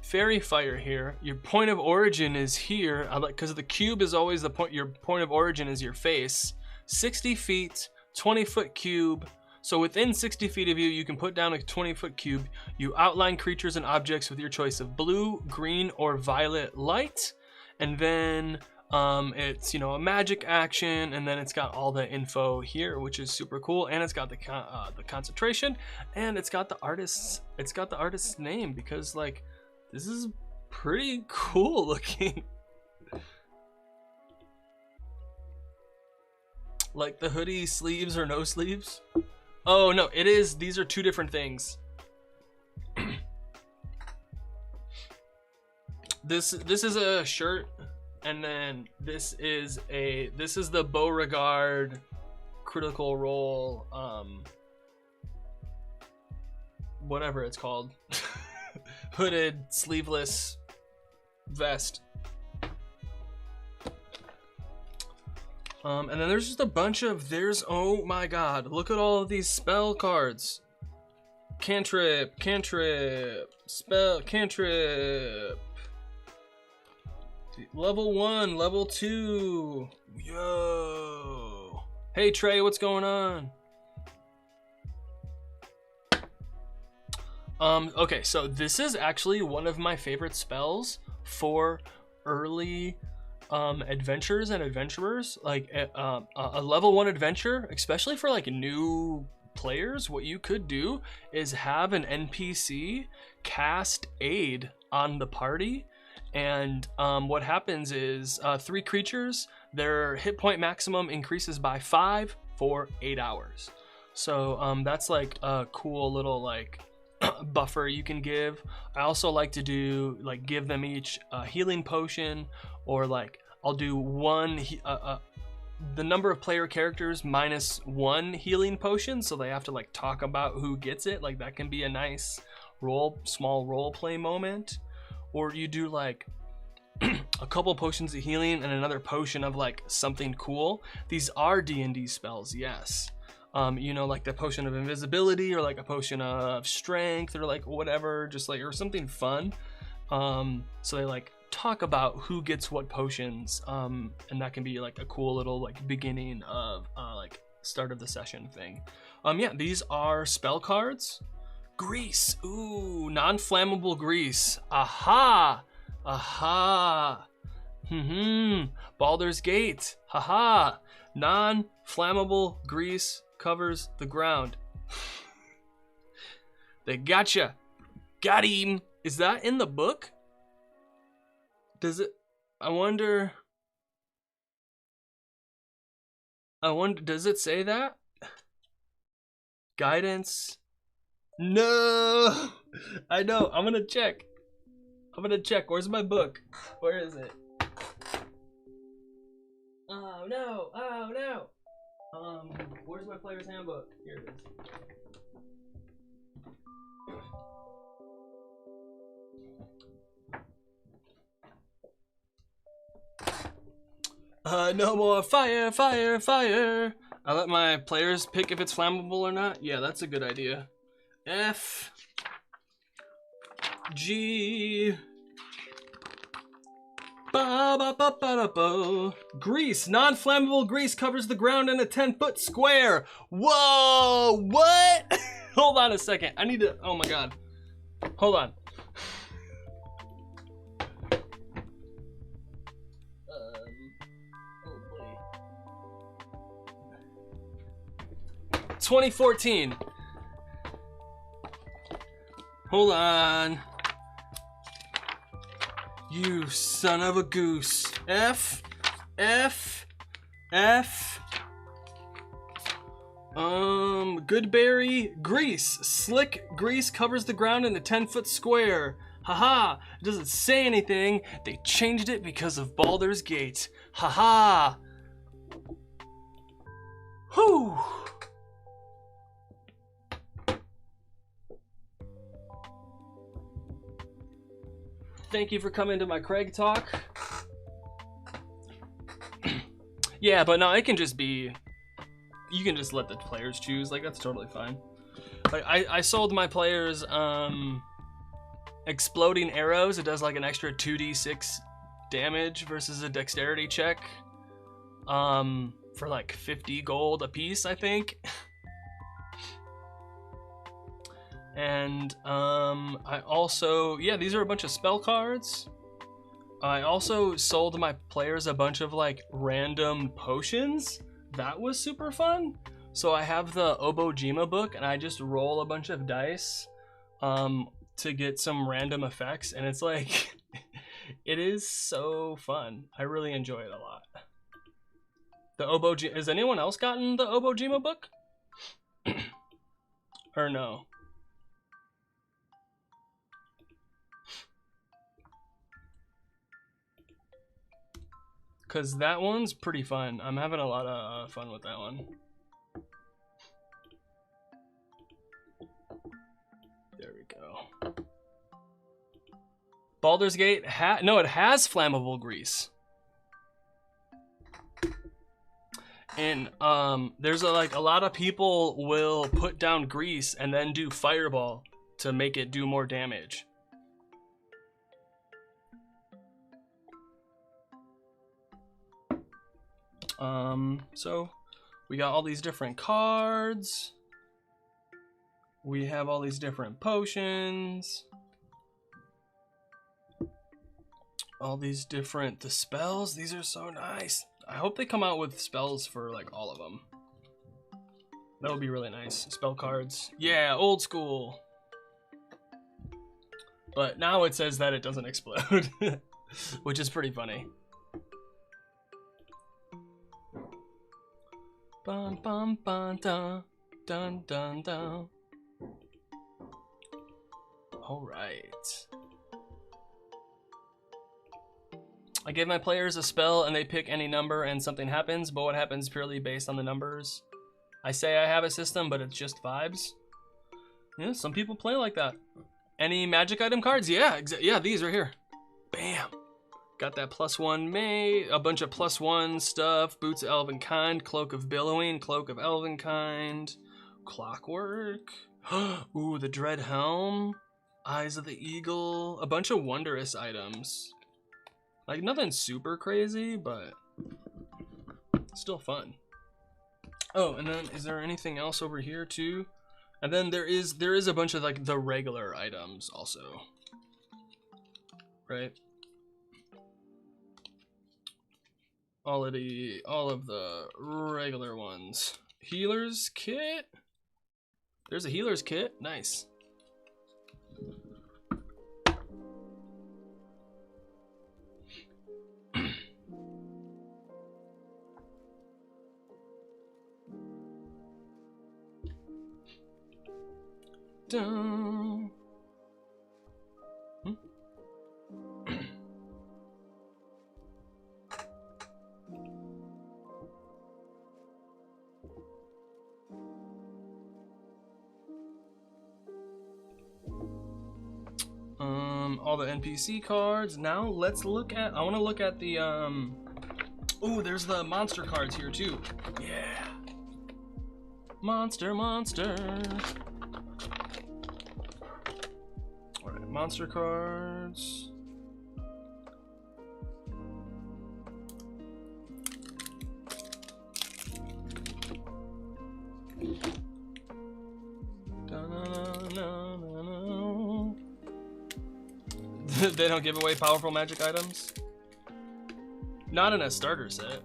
fairy fire here. Your point of origin is here. I like, because the cube is always the point. Your point of origin is your face. 60 feet, 20-foot cube. So within 60 feet of you, you can put down a 20-foot cube. You outline creatures and objects with your choice of blue, green, or violet light. And then it's, you know, a magic action, and then it's got all the info here, which is super cool. And it's got the concentration, and it's got the artist's name, because like this is pretty cool looking. Like the hoodie sleeves or no sleeves. Oh no, it is. These are two different things. This is a shirt, and then this is the Beauregard Critical Role, whatever it's called, hooded sleeveless vest. And then there's just a bunch of, oh my god, look at all of these spell cards. Cantrip, spell, cantrip. Level 1, level 2. Yo. Hey Trey, what's going on? Okay, so this is actually one of my favorite spells for early adventures and adventurers. Like a level 1 adventure, especially for like new players, what you could do is have an NPC cast aid on the party, and what happens is 3 creatures, their hit point maximum increases by 5 for 8 hours. So that's like a cool little like buffer you can give. I also like to do like give them each a healing potion, or like I'll do one the number of player characters minus 1 healing potion, so they have to like talk about who gets it. Like that can be a nice small role play moment. Or you do like a couple potions of healing and another potion of like something cool. These are DnD spells, yes. You know, like the potion of invisibility, or like a potion of strength, or like whatever, just like, or something fun. So they like talk about who gets what potions, and that can be like a cool little like beginning of like start of the session thing. Yeah, these are spell cards. Grease, ooh, non-flammable grease. Aha, aha. Baldur's Gate, haha. Non-flammable grease covers the ground. They gotcha. Got him. Is that in the book? Does it? I wonder. Does it say that? Guidance. No. I know. I'm gonna check. Where's my book? Where is it? Oh no. Oh no. Where's my player's handbook? Here it is. No more fire, fire, fire. I let my players pick if it's flammable or not. Yeah, that's a good idea. F G ba ba ba ba da bo. Grease, non-flammable grease covers the ground in a 10-foot square. Whoa, what? Hold on a second. I need to, oh my god. Hold on. 2014. Hold on. You son of a goose. F. Goodberry grease. Slick grease covers the ground in a 10-foot square. Haha. It doesn't say anything. They changed it because of Baldur's Gate. Haha. Whew. Thank you for coming to my Craig talk. Yeah, but no, it can just be, you can just let the players choose. Like, that's totally fine. Like, I sold my players exploding arrows. It does like an extra 2d6 damage versus a dexterity check. For like 50 gold a piece, I think. And I also, yeah, these are a bunch of spell cards. I also sold my players a bunch of like random potions. That was super fun. So I have the Obojima book, and I just roll a bunch of dice to get some random effects, and it's like it is so fun. I really enjoy it a lot. The Obojima, has anyone else gotten the Obojima book? Or no? Because that one's pretty fun. I'm having a lot of fun with that one. There we go. Baldur's Gate, no, it has flammable grease. And there's like a lot of people will put down grease and then do fireball to make it do more damage. So we got all these different cards. We have all these different potions. All these different, the spells, these are so nice. I hope they come out with spells for like all of them. That would be really nice. Spell cards. Yeah, old school. But now it says that it doesn't explode, which is pretty funny. Bum bum bum dun dun dun dun. All right. I give my players a spell and they pick any number and something happens, but what happens purely based on the numbers. I say I have a system, but it's just vibes. Yeah, some people play like that. Any magic item cards? Yeah, yeah, these right here. Bam. Got that +1 May, a bunch of +1 stuff. Boots of Elvenkind, Cloak of Billowing, Cloak of Elvenkind, Clockwork. Ooh, the Dread Helm, Eyes of the Eagle, a bunch of wondrous items. Like nothing super crazy, but still fun. Oh, and then is there anything else over here too? And then there is a bunch of like the regular items also. Right? All of the regular ones. Healer's kit. There's a healer's kit. Nice. Dun. All the NPC cards. Now let's look at, I want to look at the oh, there's the monster cards here too. Yeah. Monster. Alright, monster cards. They don't give away powerful magic items? Not in a starter set.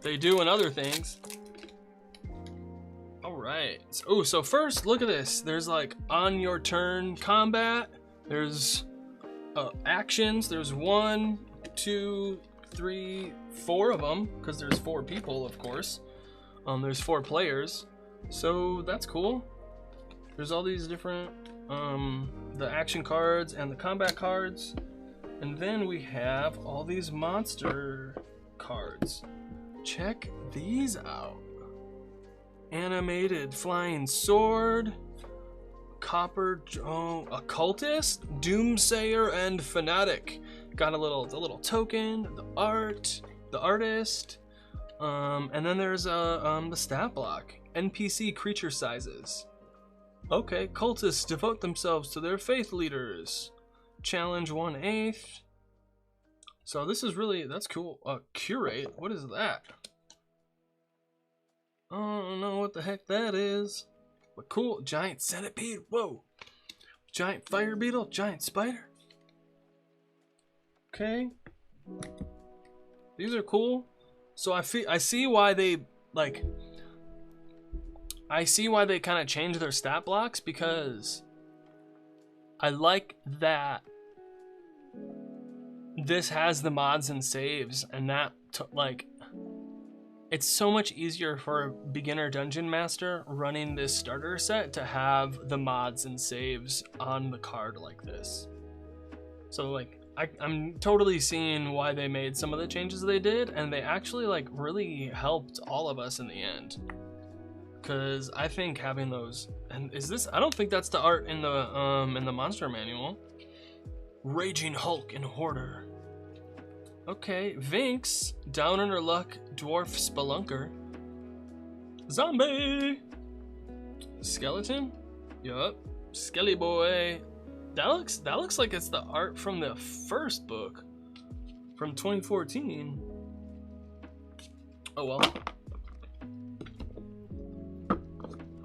They do in other things. Alright. Oh, so first, look at this. There's like on your turn combat. There's actions. There's 1, 2, 3, 4 of them, because there's 4 people, of course. There's 4 players. So that's cool. There's all these different the action cards and the combat cards, and then we have all these monster cards. Check these out. Animated flying sword, copper occultist, doomsayer, and fanatic. Got the little token, the artist, and then there's the stat block. NPC creature sizes. Okay, cultists devote themselves to their faith leaders. challenge 1/8. So this is really, that's cool. Curate, what is that? I don't know what the heck that is. But cool, giant centipede, whoa. Giant fire beetle, giant spider. Okay. These are cool. So I see why they like. I see why they kind of changed their stat blocks, because I like that this has the mods and saves, and that like it's so much easier for a beginner dungeon master running this starter set to have the mods and saves on the card like this. So like I'm totally seeing why they made some of the changes they did, and they actually like really helped all of us in the end. Cause I think having those, and is this, I don't think that's the art in the monster manual. Raging Hulk and Hoarder. Okay, Vinx, Down Under Luck, Dwarf Spelunker. Zombie! Skeleton? Yup. Skelly Boy. That looks like it's the art from the first book. From 2014. Oh well.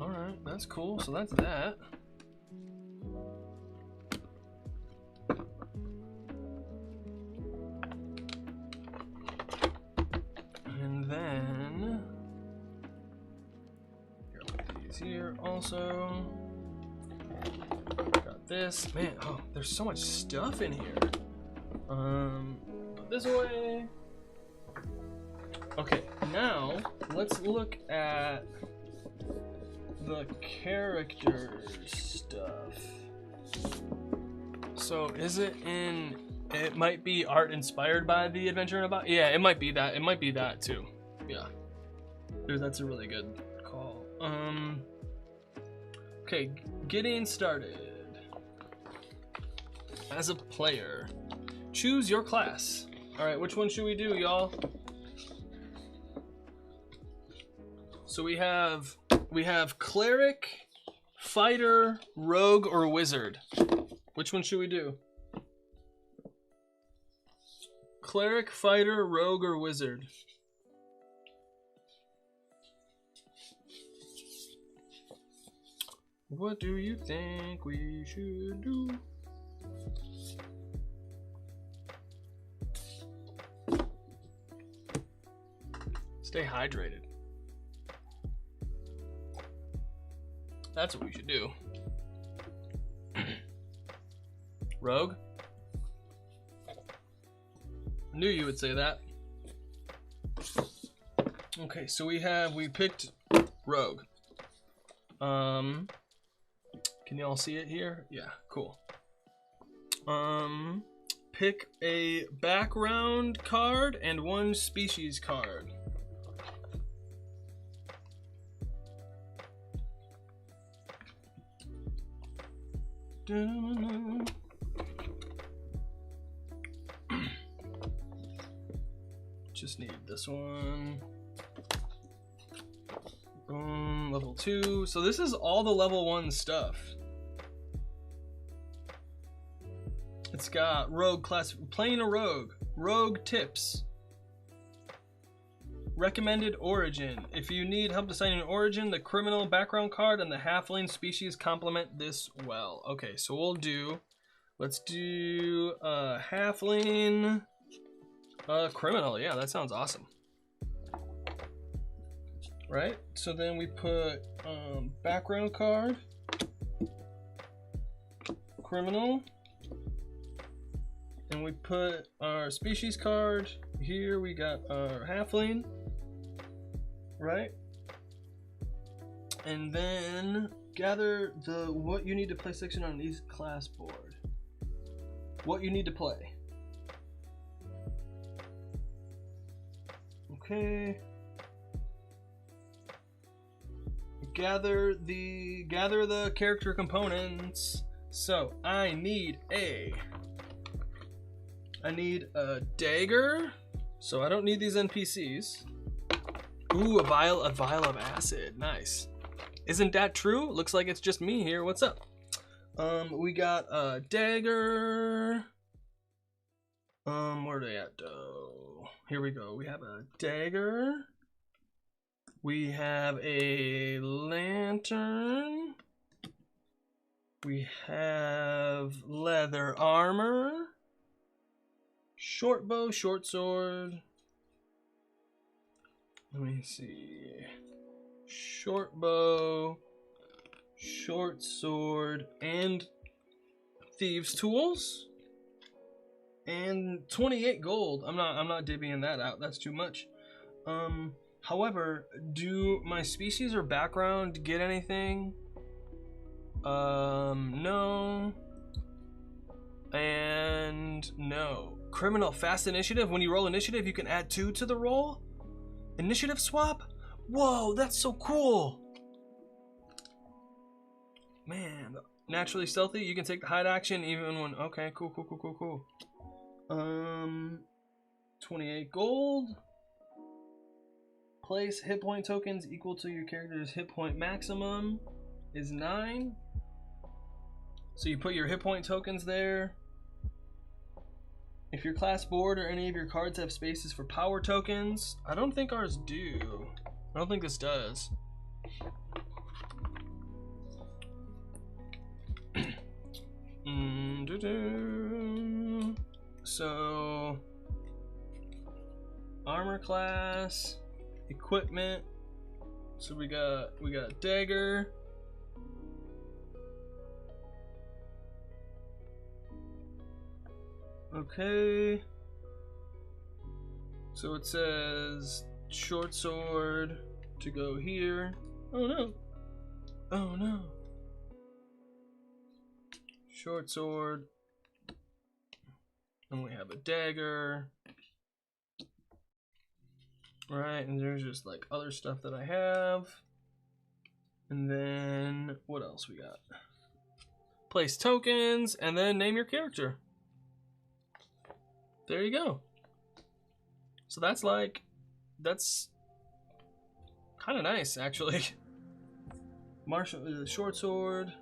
Alright, that's cool. So that's that. And then here, put these here also. Got this. Man, oh, there's so much stuff in here. Put this away. Okay, now let's look at the character stuff. So is it in, it might be art inspired by the adventure in about, yeah, it might be that. It might be that too. Yeah. That's a really good call. Okay, getting started. As a player, choose your class. All right, which one should we do, y'all? So we have cleric, fighter, rogue, or wizard. Which one should we do? Cleric, fighter, rogue, or wizard? What do you think we should do? Stay hydrated. That's what we should do. Rogue? I knew you would say that. Okay, so we picked rogue. Can y'all see it here? Yeah, cool. Pick a background card and one species card. Just need this one. Boom, level 2. So this is all the level 1 stuff. It's got rogue class, playing a rogue, rogue tips. Recommended origin. If you need help deciding an origin, the criminal background card and the halfling species complement this well. Okay, so let's do halfling criminal. Yeah, that sounds awesome. Right, so then we put background card, criminal, and we put our species card. Here we got our halfling. Right, and then gather the what you need to play section on these class board. What you need to play. Okay. Gather the character components. So I need a dagger. So I don't need these NPCs. Ooh, a vial of acid. Nice. Isn't that true? Looks like it's just me here. What's up? We got a dagger. Where are they at though? Here we go. We have a dagger. We have a lantern. We have leather armor. Short bow, short sword. Let me see. Short bow, short sword, and thieves' tools. And 28 gold. I'm not divvying that out. That's too much. However, do my species or background get anything? No. And no. Criminal fast initiative. When you roll initiative, you can add 2 to the roll. Initiative swap? Whoa, that's so cool. Man, naturally stealthy. You can take the hide action even when. Okay, cool. 28 gold. Place hit point tokens equal to your character's hit point maximum is 9. So you put your hit point tokens there. If your class board or any of your cards have spaces for power tokens, I don't think ours do. I don't think this does. So armor class, equipment. So we got dagger. Okay. So it says short sword to go here. Oh no. Oh no. Short sword. And we have a dagger. Right, and there's just like other stuff that I have. And then what else we got? Place tokens and then name your character. There you go. So that's kind of nice actually. Martial short sword.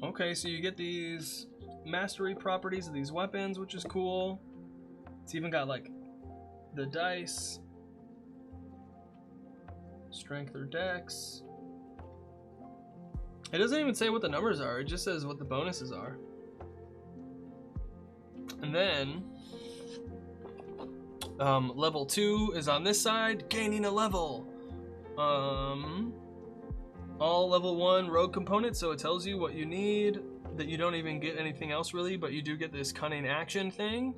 Okay, so you get these mastery properties of these weapons, which is cool. It's even got like the dice, strength or dex. It doesn't even say what the numbers are, it just says what the bonuses are. And then level 2 is on this side, gaining a level. All level 1 rogue components, so it tells you what you need, that you don't even get anything else really, but you do get this cunning action thing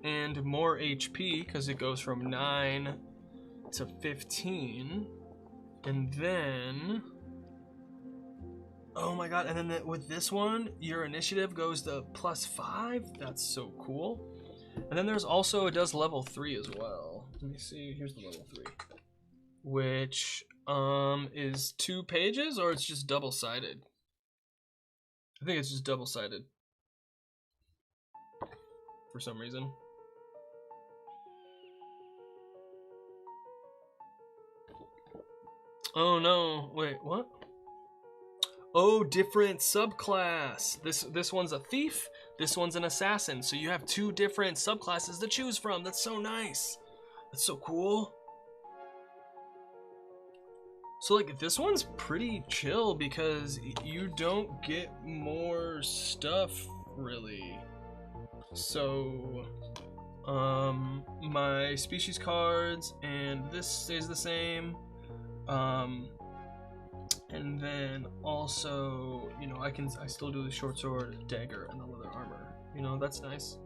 and more HP because it goes from 9 to 15. And then, oh my god, and then with this one, your initiative goes to +5. That's so cool. And then there's also, it does level 3 as well. Let me see, here's the level 3. Which is 2 pages, or it's just double-sided? I think it's just double-sided for some reason. Oh no, wait, what? Oh, different subclass. This one's a thief, this one's an assassin. So you have 2 different subclasses to choose from. That's so nice. That's so cool. So like this one's pretty chill because you don't get more stuff really. So my species cards and this stays the same. And then also, you know, I still do the short sword, dagger, and the leather armor. You know, that's nice.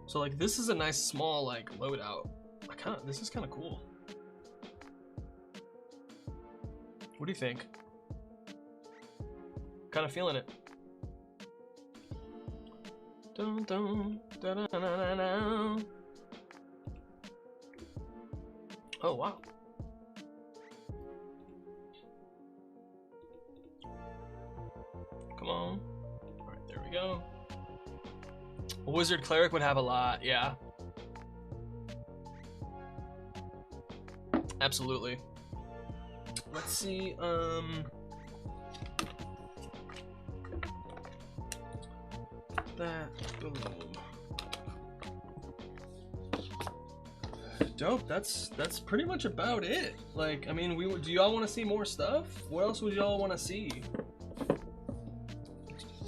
So like this is a nice small like loadout. This is kind of cool. What do you think? Kind of feeling it. Dun, dun, da, da, da, da, da. Oh wow. Come on. All right, there we go. A wizard cleric would have a lot, yeah. Absolutely. Let's see, that. Boom. Dope. That's pretty much about it. Like, I mean, do y'all want to see more stuff? What else would y'all want to see?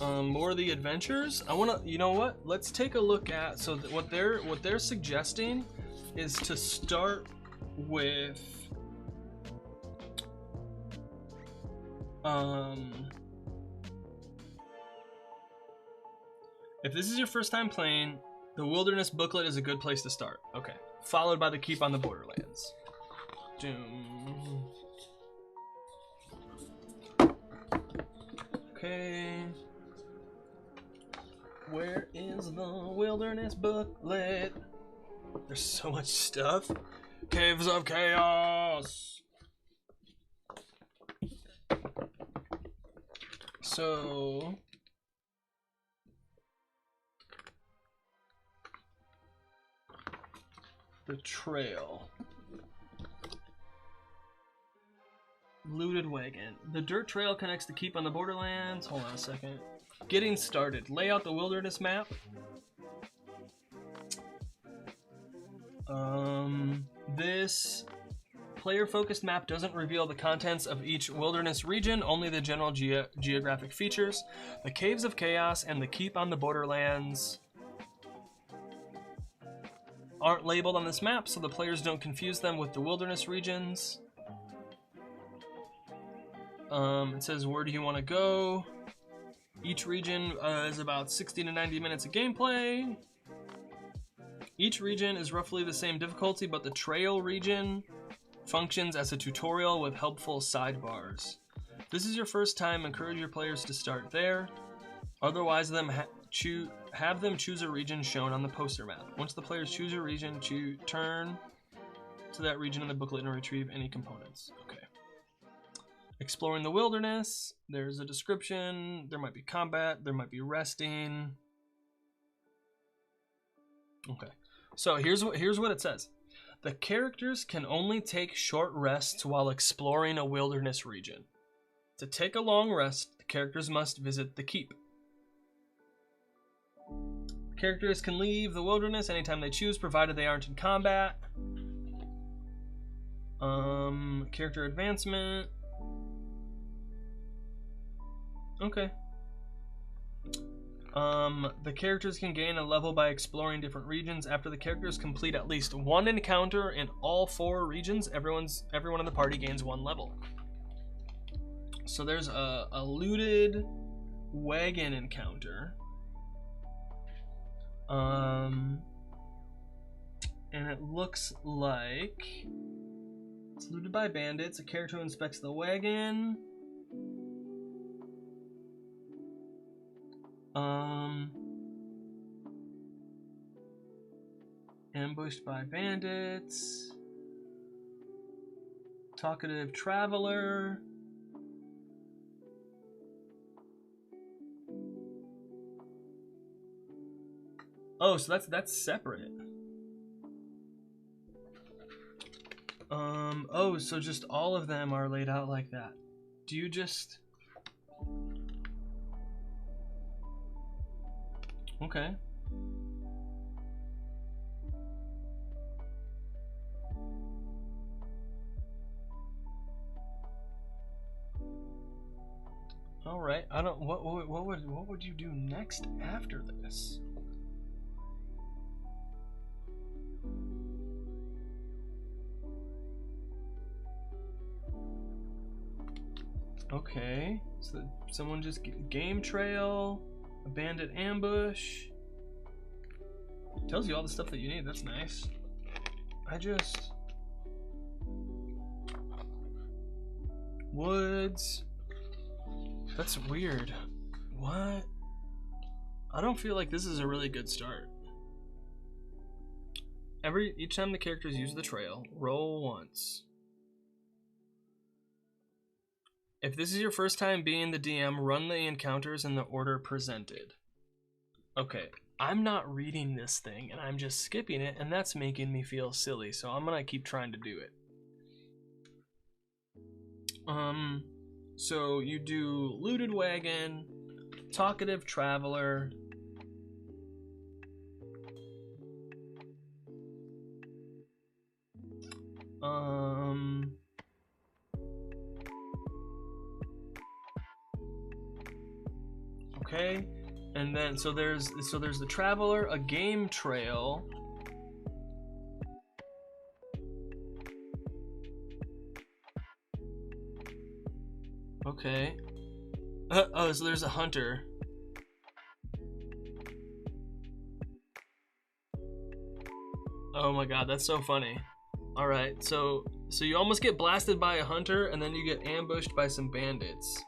More of the adventures. I want to. You know what? Let's take a look at. So what they're suggesting is to start with. If this is your first time playing, the Wilderness booklet is a good place to start. Okay. Followed by the Keep on the Borderlands. Doom. Okay. Where is the Wilderness booklet? There's so much stuff. Caves of Chaos. So the trail. Looted wagon. The dirt trail connects the Keep on the Borderlands. Hold on a second. Getting started. Lay out the wilderness map. This player-focused map doesn't reveal the contents of each wilderness region, only the general geographic features. The Caves of Chaos and the Keep on the Borderlands aren't labeled on this map, so the players don't confuse them with the wilderness regions. It says, where do you want to go? Each region is about 60 to 90 minutes of gameplay. Each region is roughly the same difficulty, but the trail region functions as a tutorial with helpful sidebars. If this is your first time, encourage your players to start there. Otherwise, have them choose a region shown on the poster map. Once the players choose a region, turn to that region in the booklet and retrieve any components. Okay. Exploring the wilderness. There's a description. There might be combat. There might be resting. Okay. So here's what it says. The characters can only take short rests while exploring a wilderness region. To take a long rest, the characters must visit the keep. Characters can leave the wilderness anytime they choose, provided they aren't in combat. Character advancement. Okay. The characters can gain a level by exploring different regions. After the characters complete at least one encounter in all 4 regions, everyone in the party gains 1 level. So there's a looted wagon encounter. And it looks like it's looted by bandits. A character who inspects the wagon. Ambushed by bandits. Talkative traveler. Oh, so that's separate. Oh, so just all of them are laid out like that. Do you just... Okay. All right. I don't. What would you do next after this? Okay. So someone just game trail. A bandit ambush. Tells you all the stuff that you need. That's nice. Woods. That's weird. What? I don't feel like this is a really good start. Each time the characters use the trail, roll once. If this is your first time being the DM, run the encounters in the order presented. Okay, I'm not reading this thing, and I'm just skipping it, and that's making me feel silly, so I'm gonna keep trying to do it. So you do looted wagon, talkative traveler, Okay, and then so there's the traveler, a game trail. Okay. Oh, so there's a hunter. Oh my god, that's so funny. All right, so you almost get blasted by a hunter, and then you get ambushed by some bandits.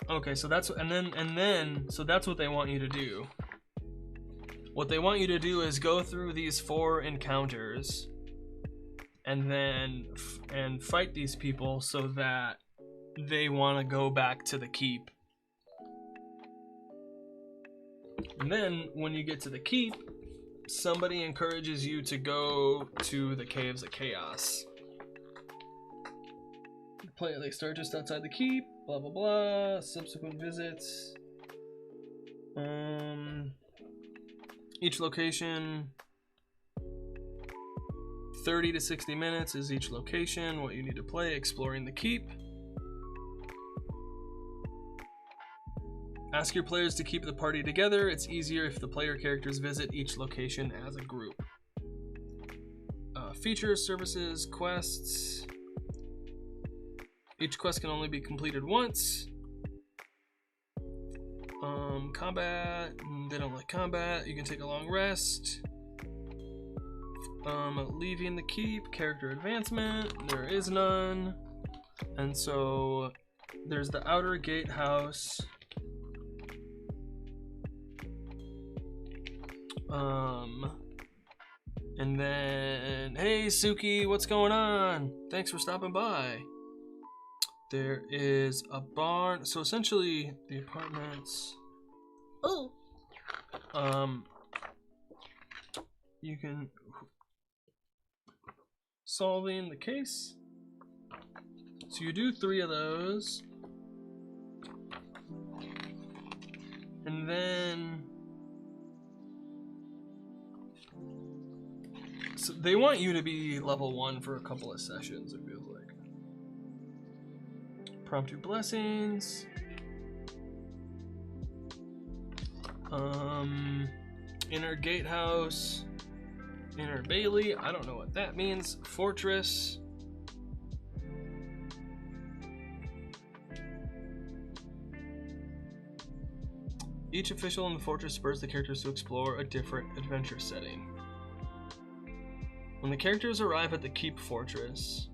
Okay, so that's so that's what they want you to do. What they want you to do is go through these 4 encounters, and then fight these people so that they want to go back to the keep. And then when you get to the keep, somebody encourages you to go to the Caves of Chaos. They start just outside the keep, blah blah blah, subsequent visits. Each location, 30 to 60 minutes is each location. What you need to play: exploring the keep. Ask your players to keep the party together. It's easier if the player characters visit each location as a group. Features, services, quests. Each quest can only be completed once. Combat, they don't like combat. You can take a long rest. Leaving the keep, character advancement, there is none. And so there's the outer gatehouse. And then, hey Suki, what's going on? Thanks for stopping by. There is a barn. So essentially, the apartments. Oh. You can solving the case. So you do 3 of those, and then so they want you to be level 1 for a couple of sessions. It feels like. Prompt 2 blessings. Inner gatehouse, inner bailey. I don't know what that means. Fortress. Each official in the fortress spurs the characters to explore a different adventure setting. When the characters arrive at the keep fortress,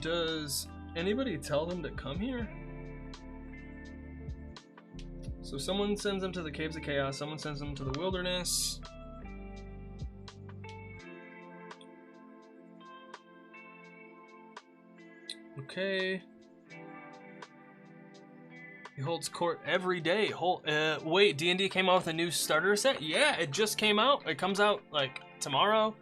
does anybody tell them to come here? So someone sends them to the Caves of Chaos, someone sends them to the wilderness. Okay. He holds court every day. Wait, DnD came out with a new starter set? Yeah, it just came out. It comes out like tomorrow.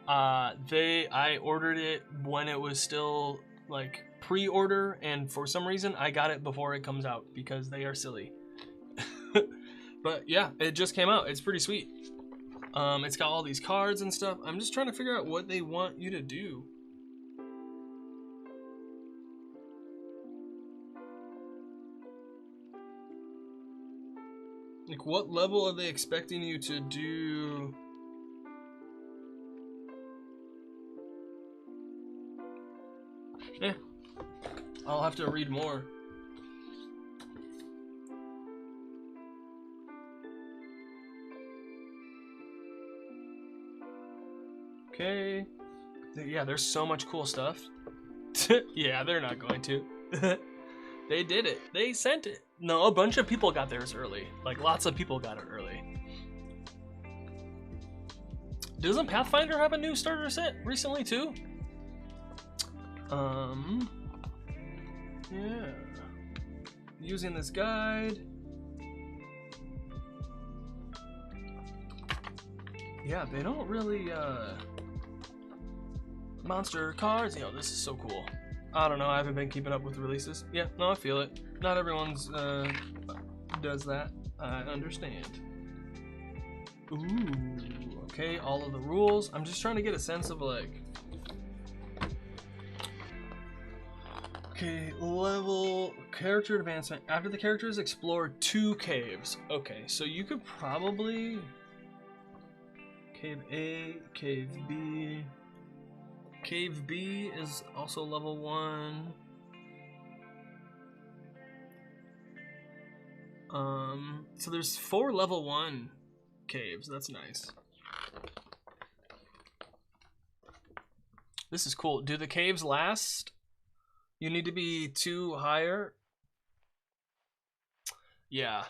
I ordered it when it was still like pre-order, and for some reason I got it before it comes out because they are silly. But yeah, it just came out. It's pretty sweet. It's got all these cards and stuff. I'm just trying to figure out what they want you to do. Like, what level are they expecting you to do? I'll have to read more. Okay. Yeah, there's so much cool stuff. Yeah, they're not going to. They did it. They sent it. No, a bunch of people got theirs early. Like, lots of people got it early. Doesn't Pathfinder have a new starter set recently, too? Yeah. Using this guide. Yeah, they don't really, monster cards. You know, this is so cool. I don't know, I haven't been keeping up with releases. Yeah, no, I feel it. Not everyone's, does that. I understand. Ooh. Okay, all of the rules. I'm just trying to get a sense of like. Okay, level character advancement. After the characters explore 2 caves. Okay, so you could probably cave A, cave B. Cave B is also level 1. So there's 4 level 1 caves. That's nice. This is cool. Do the caves last? You need to be 2 higher. Yeah.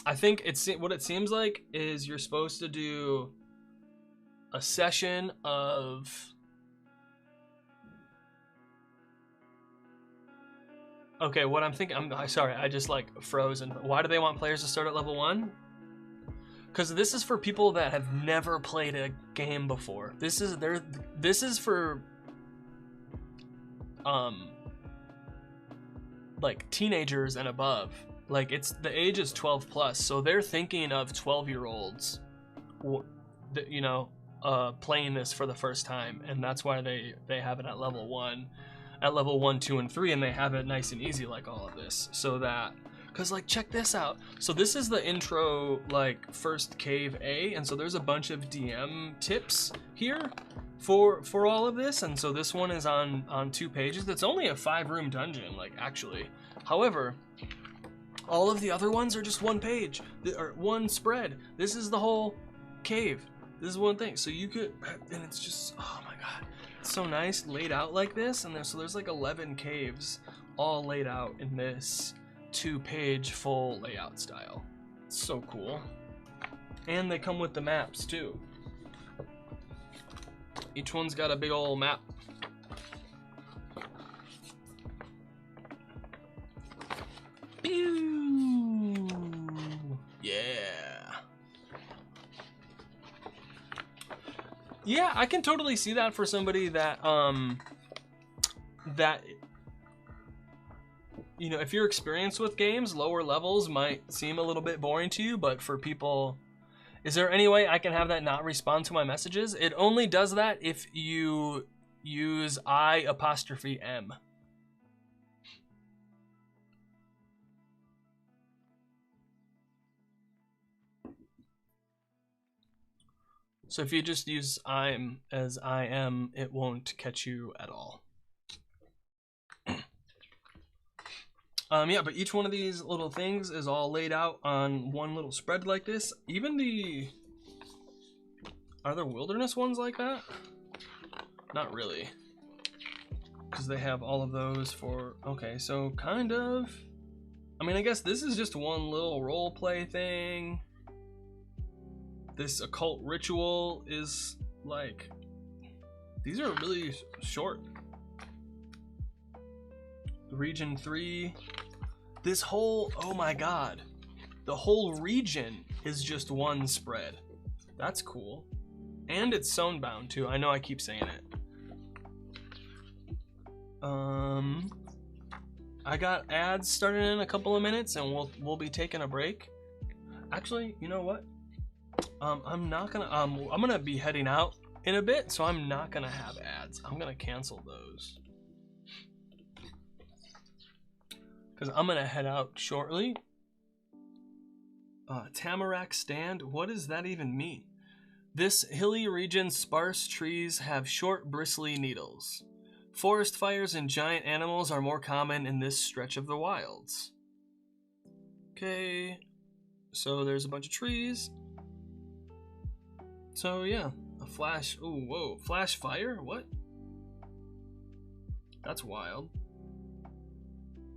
I think it's what it seems like is you're supposed to do a session of. Okay, what I'm thinking. I'm sorry. I just like froze. And why do they want players to start at level 1? Because this is for people that have never played a game before. This is for like teenagers and above. Like the age is 12 plus, so they're thinking of 12-year-olds, you know, playing this for the first time, and that's why they have it at level 1, at level 1, 2, and 3, and they have it nice and easy like all of this, so that. Because, like, check this out. So this is the intro, like, first cave A, and so there's a bunch of DM tips here for all of this, and so this one is on 2 pages. It's only a 5-room dungeon, like, actually. However, all of the other ones are just 1 page, or 1 spread. This is the whole cave. This is one thing. So you could, and it's just, oh my god. It's so nice, laid out like this, and there's like 11 caves all laid out in this 2-page full layout style. It's so cool. And they come with the maps too. Each one's got a big old map. Pew! Yeah. Yeah, I can totally see that for somebody that you know, if you're experienced with games, lower levels might seem a little bit boring to you, but for people, is there any way I can have that not respond to my messages? It only does that if you use I''M. So if you just use I'm as I am, it won't catch you at all. Yeah, but each one of these little things is all laid out on 1 little spread like this. Even are there wilderness ones like that? Not really. Because they have all of those for, okay, so kind of. I mean, I guess this is just 1 little role play thing. This occult ritual is like, these are really short. Region 3. This whole, oh my god, the whole region is just 1 spread. That's cool. And it's zone bound too. I know I keep saying it. I got ads starting in a couple of minutes, and we'll be taking a break. Actually, you know what? I'm not gonna. I'm gonna be heading out in a bit, so I'm not gonna have ads. I'm gonna cancel those. Because I'm gonna head out shortly. Tamarack stand, what does that even mean? This hilly region's sparse trees have short bristly needles. Forest fires and giant animals are more common in this stretch of the wilds. Okay, so there's a bunch of trees. So yeah, a flash, ooh, whoa, flash fire, what? That's wild.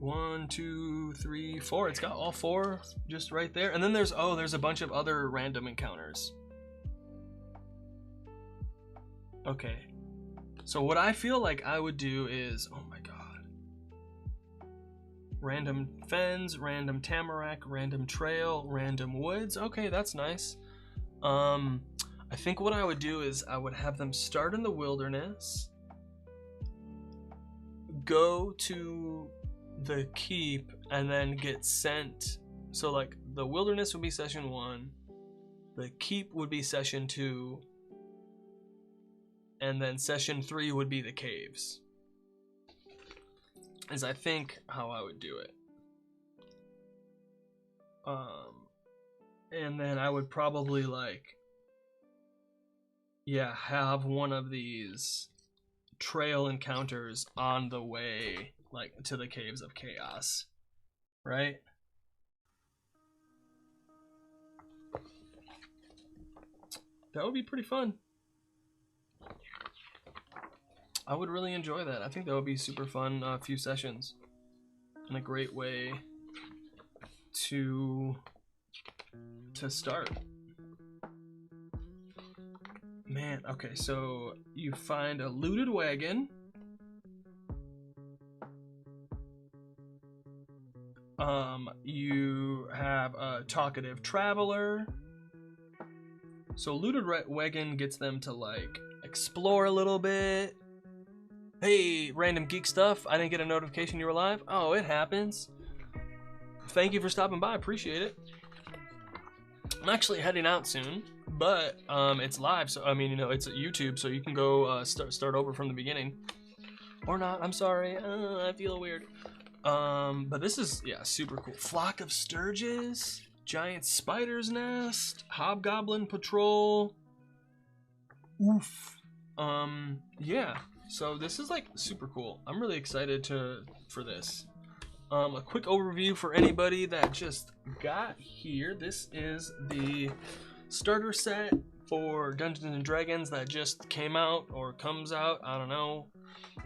1, 2, 3, 4. It's got all 4 just right there. And then there's a bunch of other random encounters. Okay. So what I feel like I would do is, oh my god. Random fens, random tamarack, random trail, random woods. Okay, that's nice. I think what I would do is I would have them start in the wilderness, go to the keep, and then get sent. So like the wilderness would be session 1, The keep would be session 2. And then session 3 would be the caves. Is I think how I would do it. And then I would probably like, yeah, have one of these trail encounters on the way, like, to the Caves of Chaos, right? That would be pretty fun. I would really enjoy that. I think that would be super fun, few sessions, and a great way to start. Man, okay, so you find a looted wagon. You have a talkative traveler. So looted wagon gets them to like explore a little bit. Hey, random geek stuff. I didn't get a notification you were live. Oh, it happens. Thank you for stopping by. Appreciate it. I'm actually heading out soon, but it's live, so I mean, you know, it's at YouTube, so you can go start over from the beginning, or not. I'm sorry, I feel weird. But this is, yeah, super cool. Flock of Sturges, giant spider's nest, hobgoblin patrol. Oof. Yeah. So this is like super cool. I'm really excited for this. A quick overview for anybody that just got here. This is the starter set for Dungeons and Dragons that just came out or comes out. I don't know.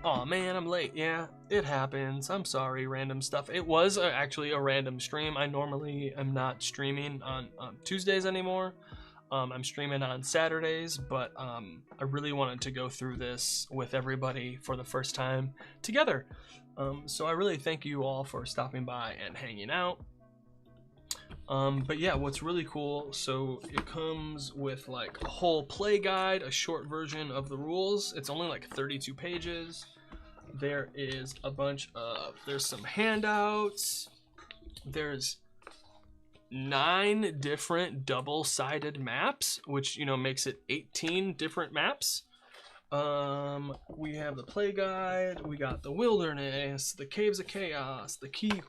Oh man, I'm late. Yeah, it happens. I'm sorry, random stuff. It was actually a random stream. I normally am not streaming on Tuesdays anymore. I'm streaming on Saturdays, but I really wanted to go through this with everybody for the first time together. So I really thank you all for stopping by and hanging out. But yeah, what's really cool, so it comes with like a whole play guide, a short version of the rules. It's only like 32 pages. There is a bunch of, there's some handouts. There's 9 different double-sided maps, which, you know, makes it 18 different maps. We have the play guide, we got the wilderness, the caves of chaos, the keep,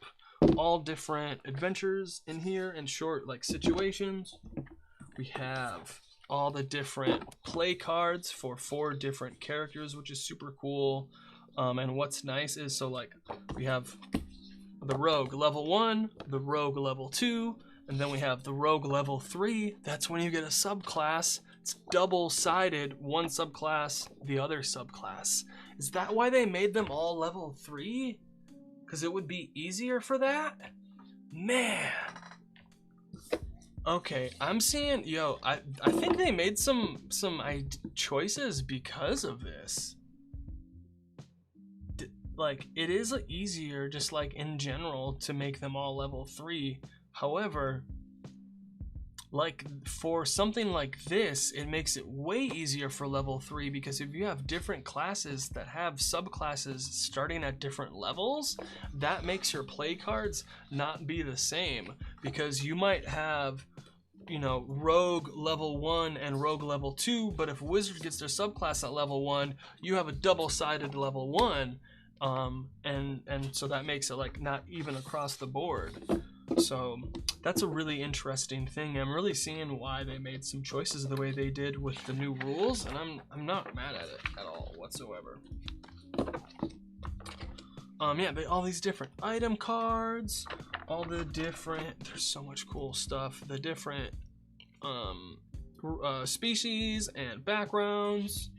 all different adventures in here and short like situations. We have all the different play cards for 4 different characters, which is super cool. And what's nice is, so like we have the rogue level 1, the rogue level 2, and then we have the rogue level 3. That's when you get a subclass. It's double-sided, one subclass, the other subclass. Is that why they made them all level 3? Because it would be easier for that? Man. Okay, I'm seeing, yo, I think they made some choices because of this. Like, it is easier, just like in general, to make them all level 3. However, like for something like this, it makes it way easier for level 3, because if you have different classes that have subclasses starting at different levels, that makes your play cards not be the same, because you might have, you know, rogue level 1 and rogue level 2, but if wizard gets their subclass at level 1, you have a double-sided level 1, and so that makes it like not even across the board. So that's a really interesting thing. I'm really seeing why they made some choices the way they did with the new rules, and I'm not mad at it at all whatsoever. Yeah, all these different item cards, all the different, there's so much cool stuff, the different species and backgrounds.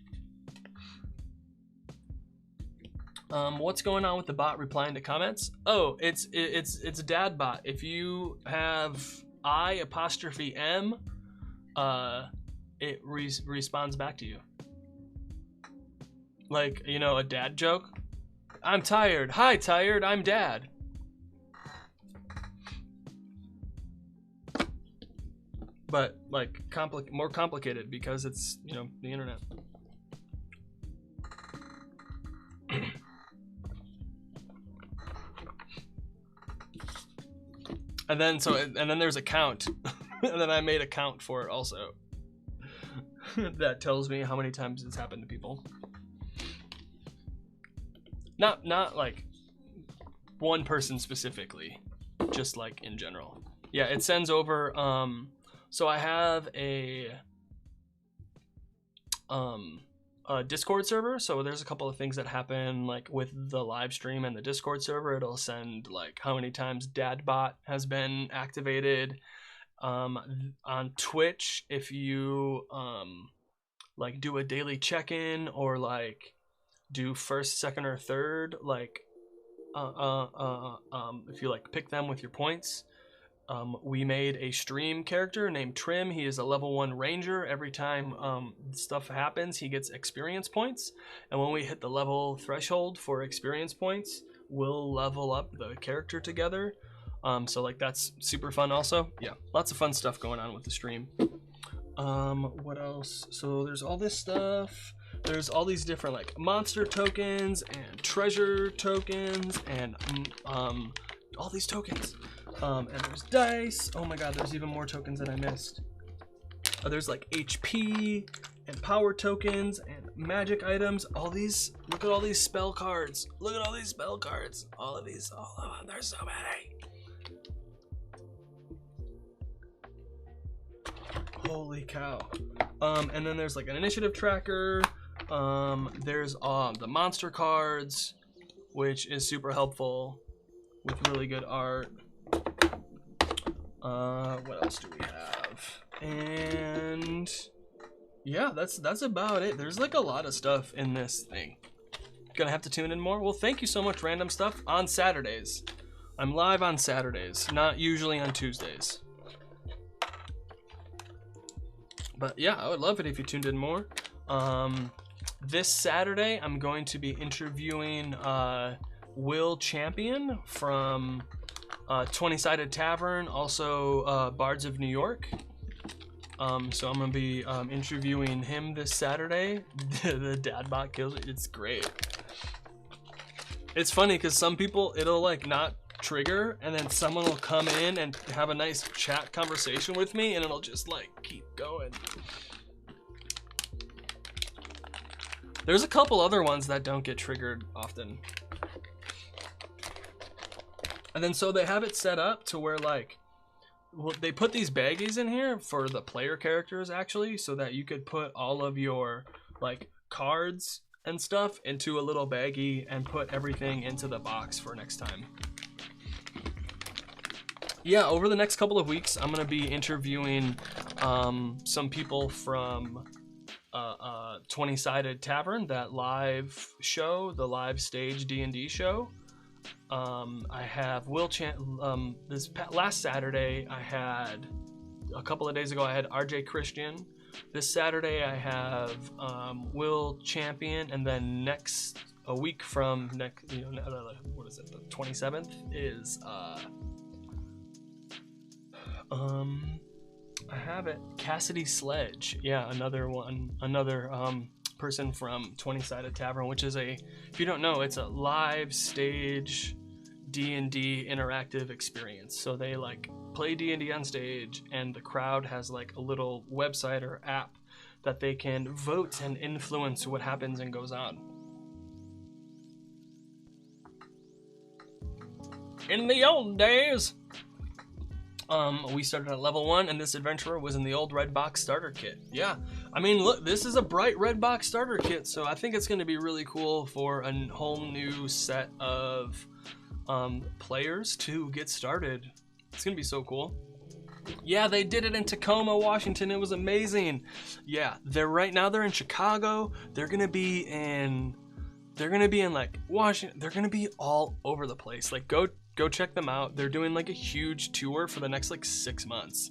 What's going on with the bot replying to comments? Oh, it's a dad bot. If you have I''M, it responds back to you. Like, you know, a dad joke. I'm tired. Hi, tired. I'm dad. But like more complicated because it's, you know, the internet. And then there's a count. And then I made a count for it also. That tells me how many times it's happened to people. Not like one person specifically, just like in general. Yeah, it sends over. So I have a Discord server. So there's a couple of things that happen like with the live stream and the Discord server. It'll send like how many times DadBot has been activated. On Twitch, if you like do a daily check-in or like do first, second, or third, like if you like pick them with your points. We made a stream character named Trim. He is a level 1 ranger. Every time stuff happens, he gets experience points. And when we hit the level threshold for experience points, we'll level up the character together. So like that's super fun also. Yeah, lots of fun stuff going on with the stream. What else? So there's all this stuff. There's all these different like monster tokens and treasure tokens and all these tokens. And there's dice. Oh my god, there's even more tokens that I missed. There's like HP and power tokens and magic items. All these, look at all these spell cards. Look at all these spell cards. All of these, there's so many. Holy cow. And then there's like an initiative tracker. There's the monster cards, which is super helpful with really good art. What else do we have? And yeah, that's about it. There's like a lot of stuff in this thing. Gonna have to tune in more. Well, thank you so much, Random Stuff. On Saturdays. I'm live on Saturdays, not usually on Tuesdays. But yeah, I would love it if you tuned in more. This Saturday, I'm going to be interviewing Will Champion from 20-Sided Tavern, also Bards of New York. So I'm going to be interviewing him this Saturday. The DadBot kills it. It's great. It's funny because some people, it'll like not trigger, and then someone will come in and have a nice chat conversation with me, and it'll just like keep going. There's a couple other ones that don't get triggered often. And then so they have it set up to where like, well, they put these baggies in here for the player characters actually, so that you could put all of your like cards and stuff into a little baggie and put everything into the box for next time. Yeah, over the next couple of weeks, I'm gonna be interviewing some people from 20-Sided Tavern, that live show, the live stage D&D show. I have Will last Saturday, a couple of days ago, I had RJ Christian. This Saturday, I have Will Champion, and then a week from what is it, the 27th is I have it, Cassidy Sledge. Yeah, another person from 20-Sided Tavern, which is if you don't know, it's a live stage D&D interactive experience. So they like play D&D on stage, and the crowd has like a little website or app that they can vote and influence what happens and goes on. In the old days, we started at level 1, and this adventurer was in the old red box starter kit. Yeah, I mean, look, this is a bright red box starter kit, so I think it's going to be really cool for a whole new set of players to get started. It's going to be so cool. Yeah, they did it in Tacoma, Washington. It was amazing. Yeah, right now they're in Chicago. They're going to be in like Washington. They're going to be all over the place. Like go check them out. They're doing like a huge tour for the next like 6 months.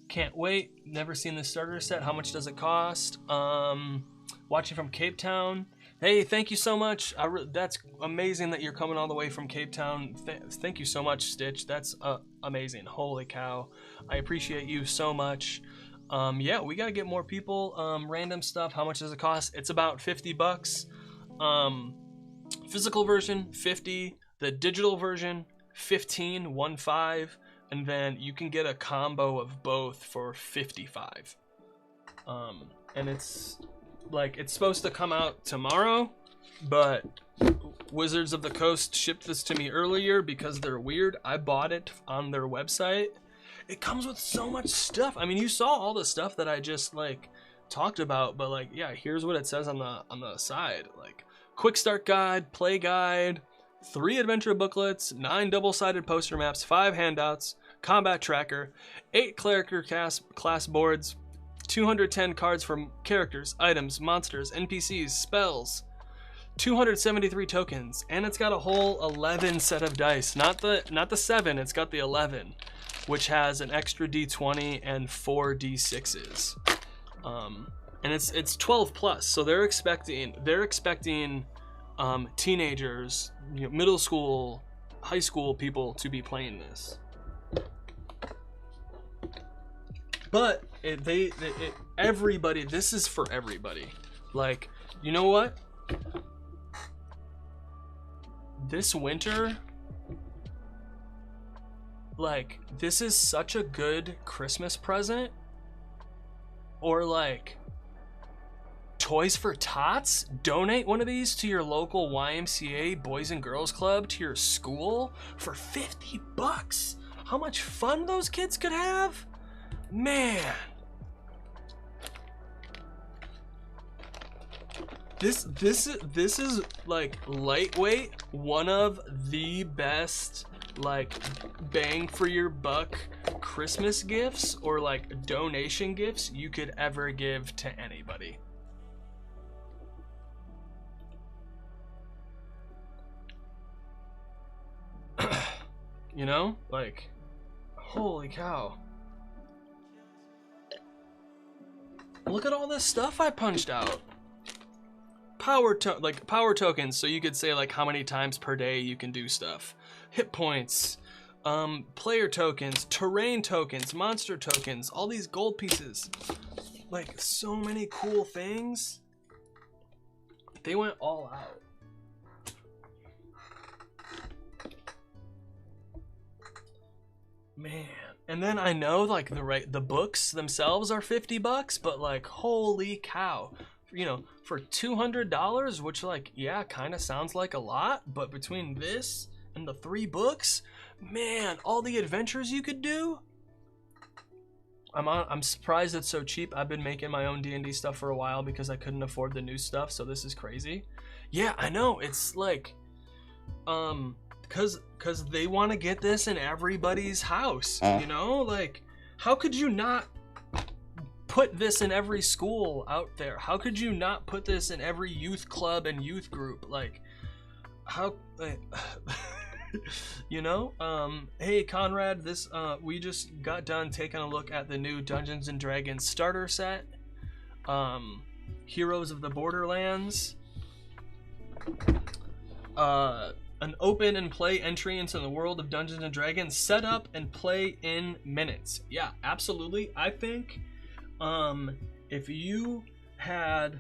Can't wait. Never seen the starter set. How much does it cost? Watching from Cape Town. Hey, thank you so much. That's amazing that you're coming all the way from Cape Town. Thank you so much, Stitch. That's amazing. Holy cow. I appreciate you so much. Yeah, we gotta get more people. Random Stuff. How much does it cost? It's about $50. Physical version, $50. The digital version, $15. and then you can get a combo of both for $55. And it's like, it's supposed to come out tomorrow, but Wizards of the Coast shipped this to me earlier because they're weird. I bought it on their website. It comes with so much stuff. I mean, you saw all the stuff that I just like talked about, but like, yeah, here's what it says on the side. Like, quick start guide, play guide, 3 adventure booklets, 9 double-sided poster maps, 5 handouts, combat tracker, 8 character class boards, 210 cards from characters, items, monsters, NPCs, spells, 273 tokens, and it's got a whole 11 set of dice. Not the 7, it's got the 11, which has an extra D20 and 4 D6s. And it's 12 plus, so they're expecting teenagers, middle school, high school people to be playing this. But everybody, this is for everybody. Like, you know what? This winter, like, this is such a good Christmas present. Or like, Toys for Tots? Donate one of these to your local YMCA Boys and Girls Club, to your school for $50. How much fun those kids could have? Man. This is like lightweight, one of the best like bang for your buck Christmas gifts or like donation gifts you could ever give to anybody. You know, like, holy cow. Look at all this stuff I punched out. Power tokens, so you could say like how many times per day you can do stuff. Hit points, player tokens, terrain tokens, monster tokens, all these gold pieces. Like, so many cool things. They went all out. Man. And then I know like the books themselves are $50, but like, holy cow. You know, for $200, which like, yeah, kind of sounds like a lot, but between this and the 3 books, man, all the adventures you could do. I'm surprised it's so cheap. I've been making my own D&D stuff for a while because I couldn't afford the new stuff, so this is crazy. Yeah, I know. It's like, cause they want to get this in everybody's house, you know? Like, how could you not put this in every school out there? How could you not put this in every youth club and youth group? Like, how, like, you know? Hey Conrad, this we just got done taking a look at the new Dungeons and Dragons starter set, Heroes of the Borderlands, an open and play entry into the world of Dungeons and Dragons, set up and play in minutes. Yeah, absolutely. I think if you had,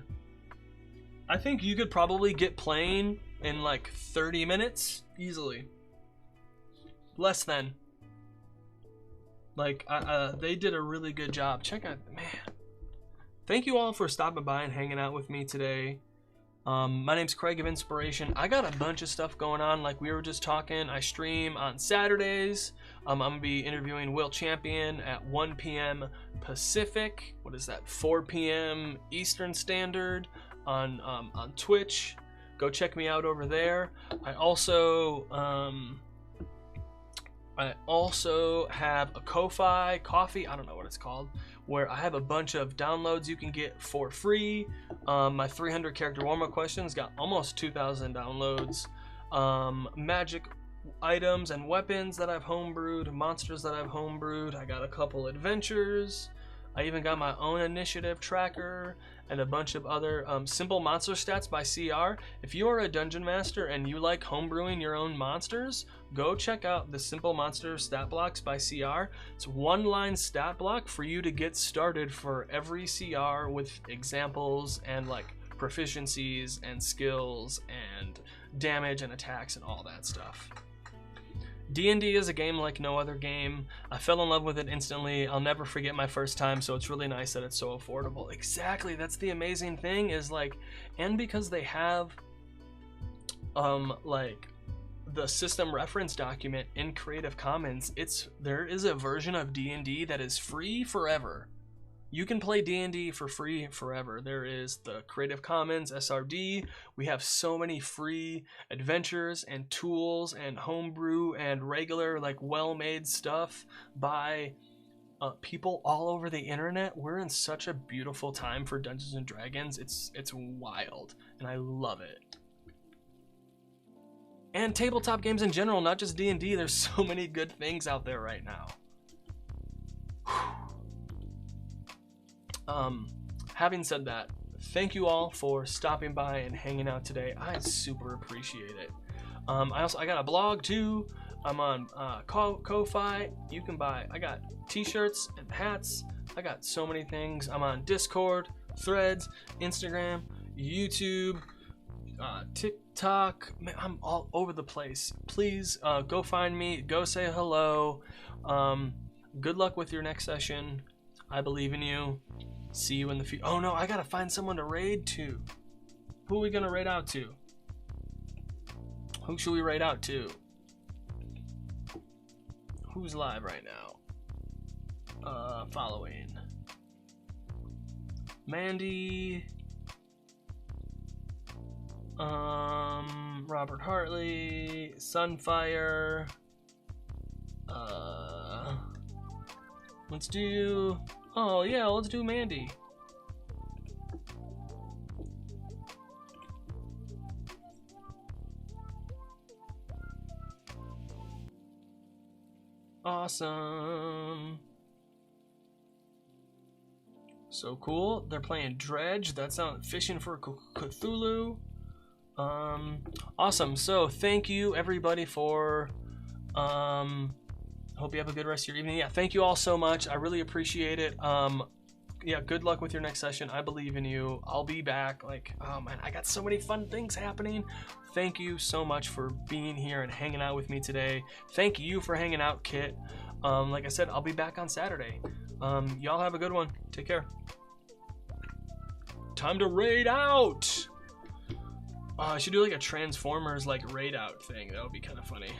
I think you could probably get playing in like 30 minutes easily. Less than. Like, they did a really good job. Check out, man. Thank you all for stopping by and hanging out with me today. My name's Craig of Inspiration. I got a bunch of stuff going on, like we were just talking. I stream on Saturdays. I'm gonna be interviewing Will Champion at 1 p.m. Pacific. What is that? 4 p.m. Eastern Standard on Twitch. Go check me out over there. I also have a Ko-Fi coffee, I don't know what it's called, where I have a bunch of downloads you can get for free. My 300 character warm-up questions got almost 2,000 downloads. Magic items and weapons that I've homebrewed, monsters that I've homebrewed. I got a couple adventures. I even got my own initiative tracker and a bunch of other simple monster stats by CR. If you are a dungeon master and you like homebrewing your own monsters, go check out the Simple Monster Stat Blocks by CR. It's one-line stat block for you to get started for every CR with examples and like proficiencies and skills and damage and attacks and all that stuff. D&D is a game like no other game. I fell in love with it instantly. I'll never forget my first time, so it's really nice that it's so affordable. Exactly, that's the amazing thing is like, and because they have like the system reference document in Creative Commons, there is a version of D&D that is free forever. You can play D&D for free forever. There is the Creative Commons SRD. We have so many free adventures and tools and homebrew and regular, like, well-made stuff by people all over the internet. We're in such a beautiful time for Dungeons and Dragons. It's wild, and I love it. And tabletop games in general, not just D&D. There's so many good things out there right now. Having said that, thank you all for stopping by and hanging out today. I super appreciate it. I got a blog too. I'm on Ko-Fi. You can buy, I got t-shirts and hats. I got so many things. I'm on Discord, Threads, Instagram, YouTube, TikTok. Man, I'm all over the place. Please go find me, go say hello. Good luck with your next session. I believe in you. See you in the future. Oh no, I gotta find someone to raid to. Who are we gonna raid out to? Who should we raid out to? Who's live right now? Following. Mandy. Robert Hartley. Sunfire. Let's do... Oh yeah, let's do Mandy. Awesome. So cool. They're playing Dredge. That's on Fishing for Cthulhu. Awesome. So thank you everybody for hope you have a good rest of your evening. Yeah, thank you all so much. I really appreciate it. Yeah, good luck with your next session. I believe in you. I'll be back. Like, oh man, I got so many fun things happening. Thank you so much for being here and hanging out with me today. Thank you for hanging out, Kit. Like I said, I'll be back on Saturday. Y'all have a good one. Take care. Time to raid out. I should do like a Transformers like raid out thing. That would be kind of funny.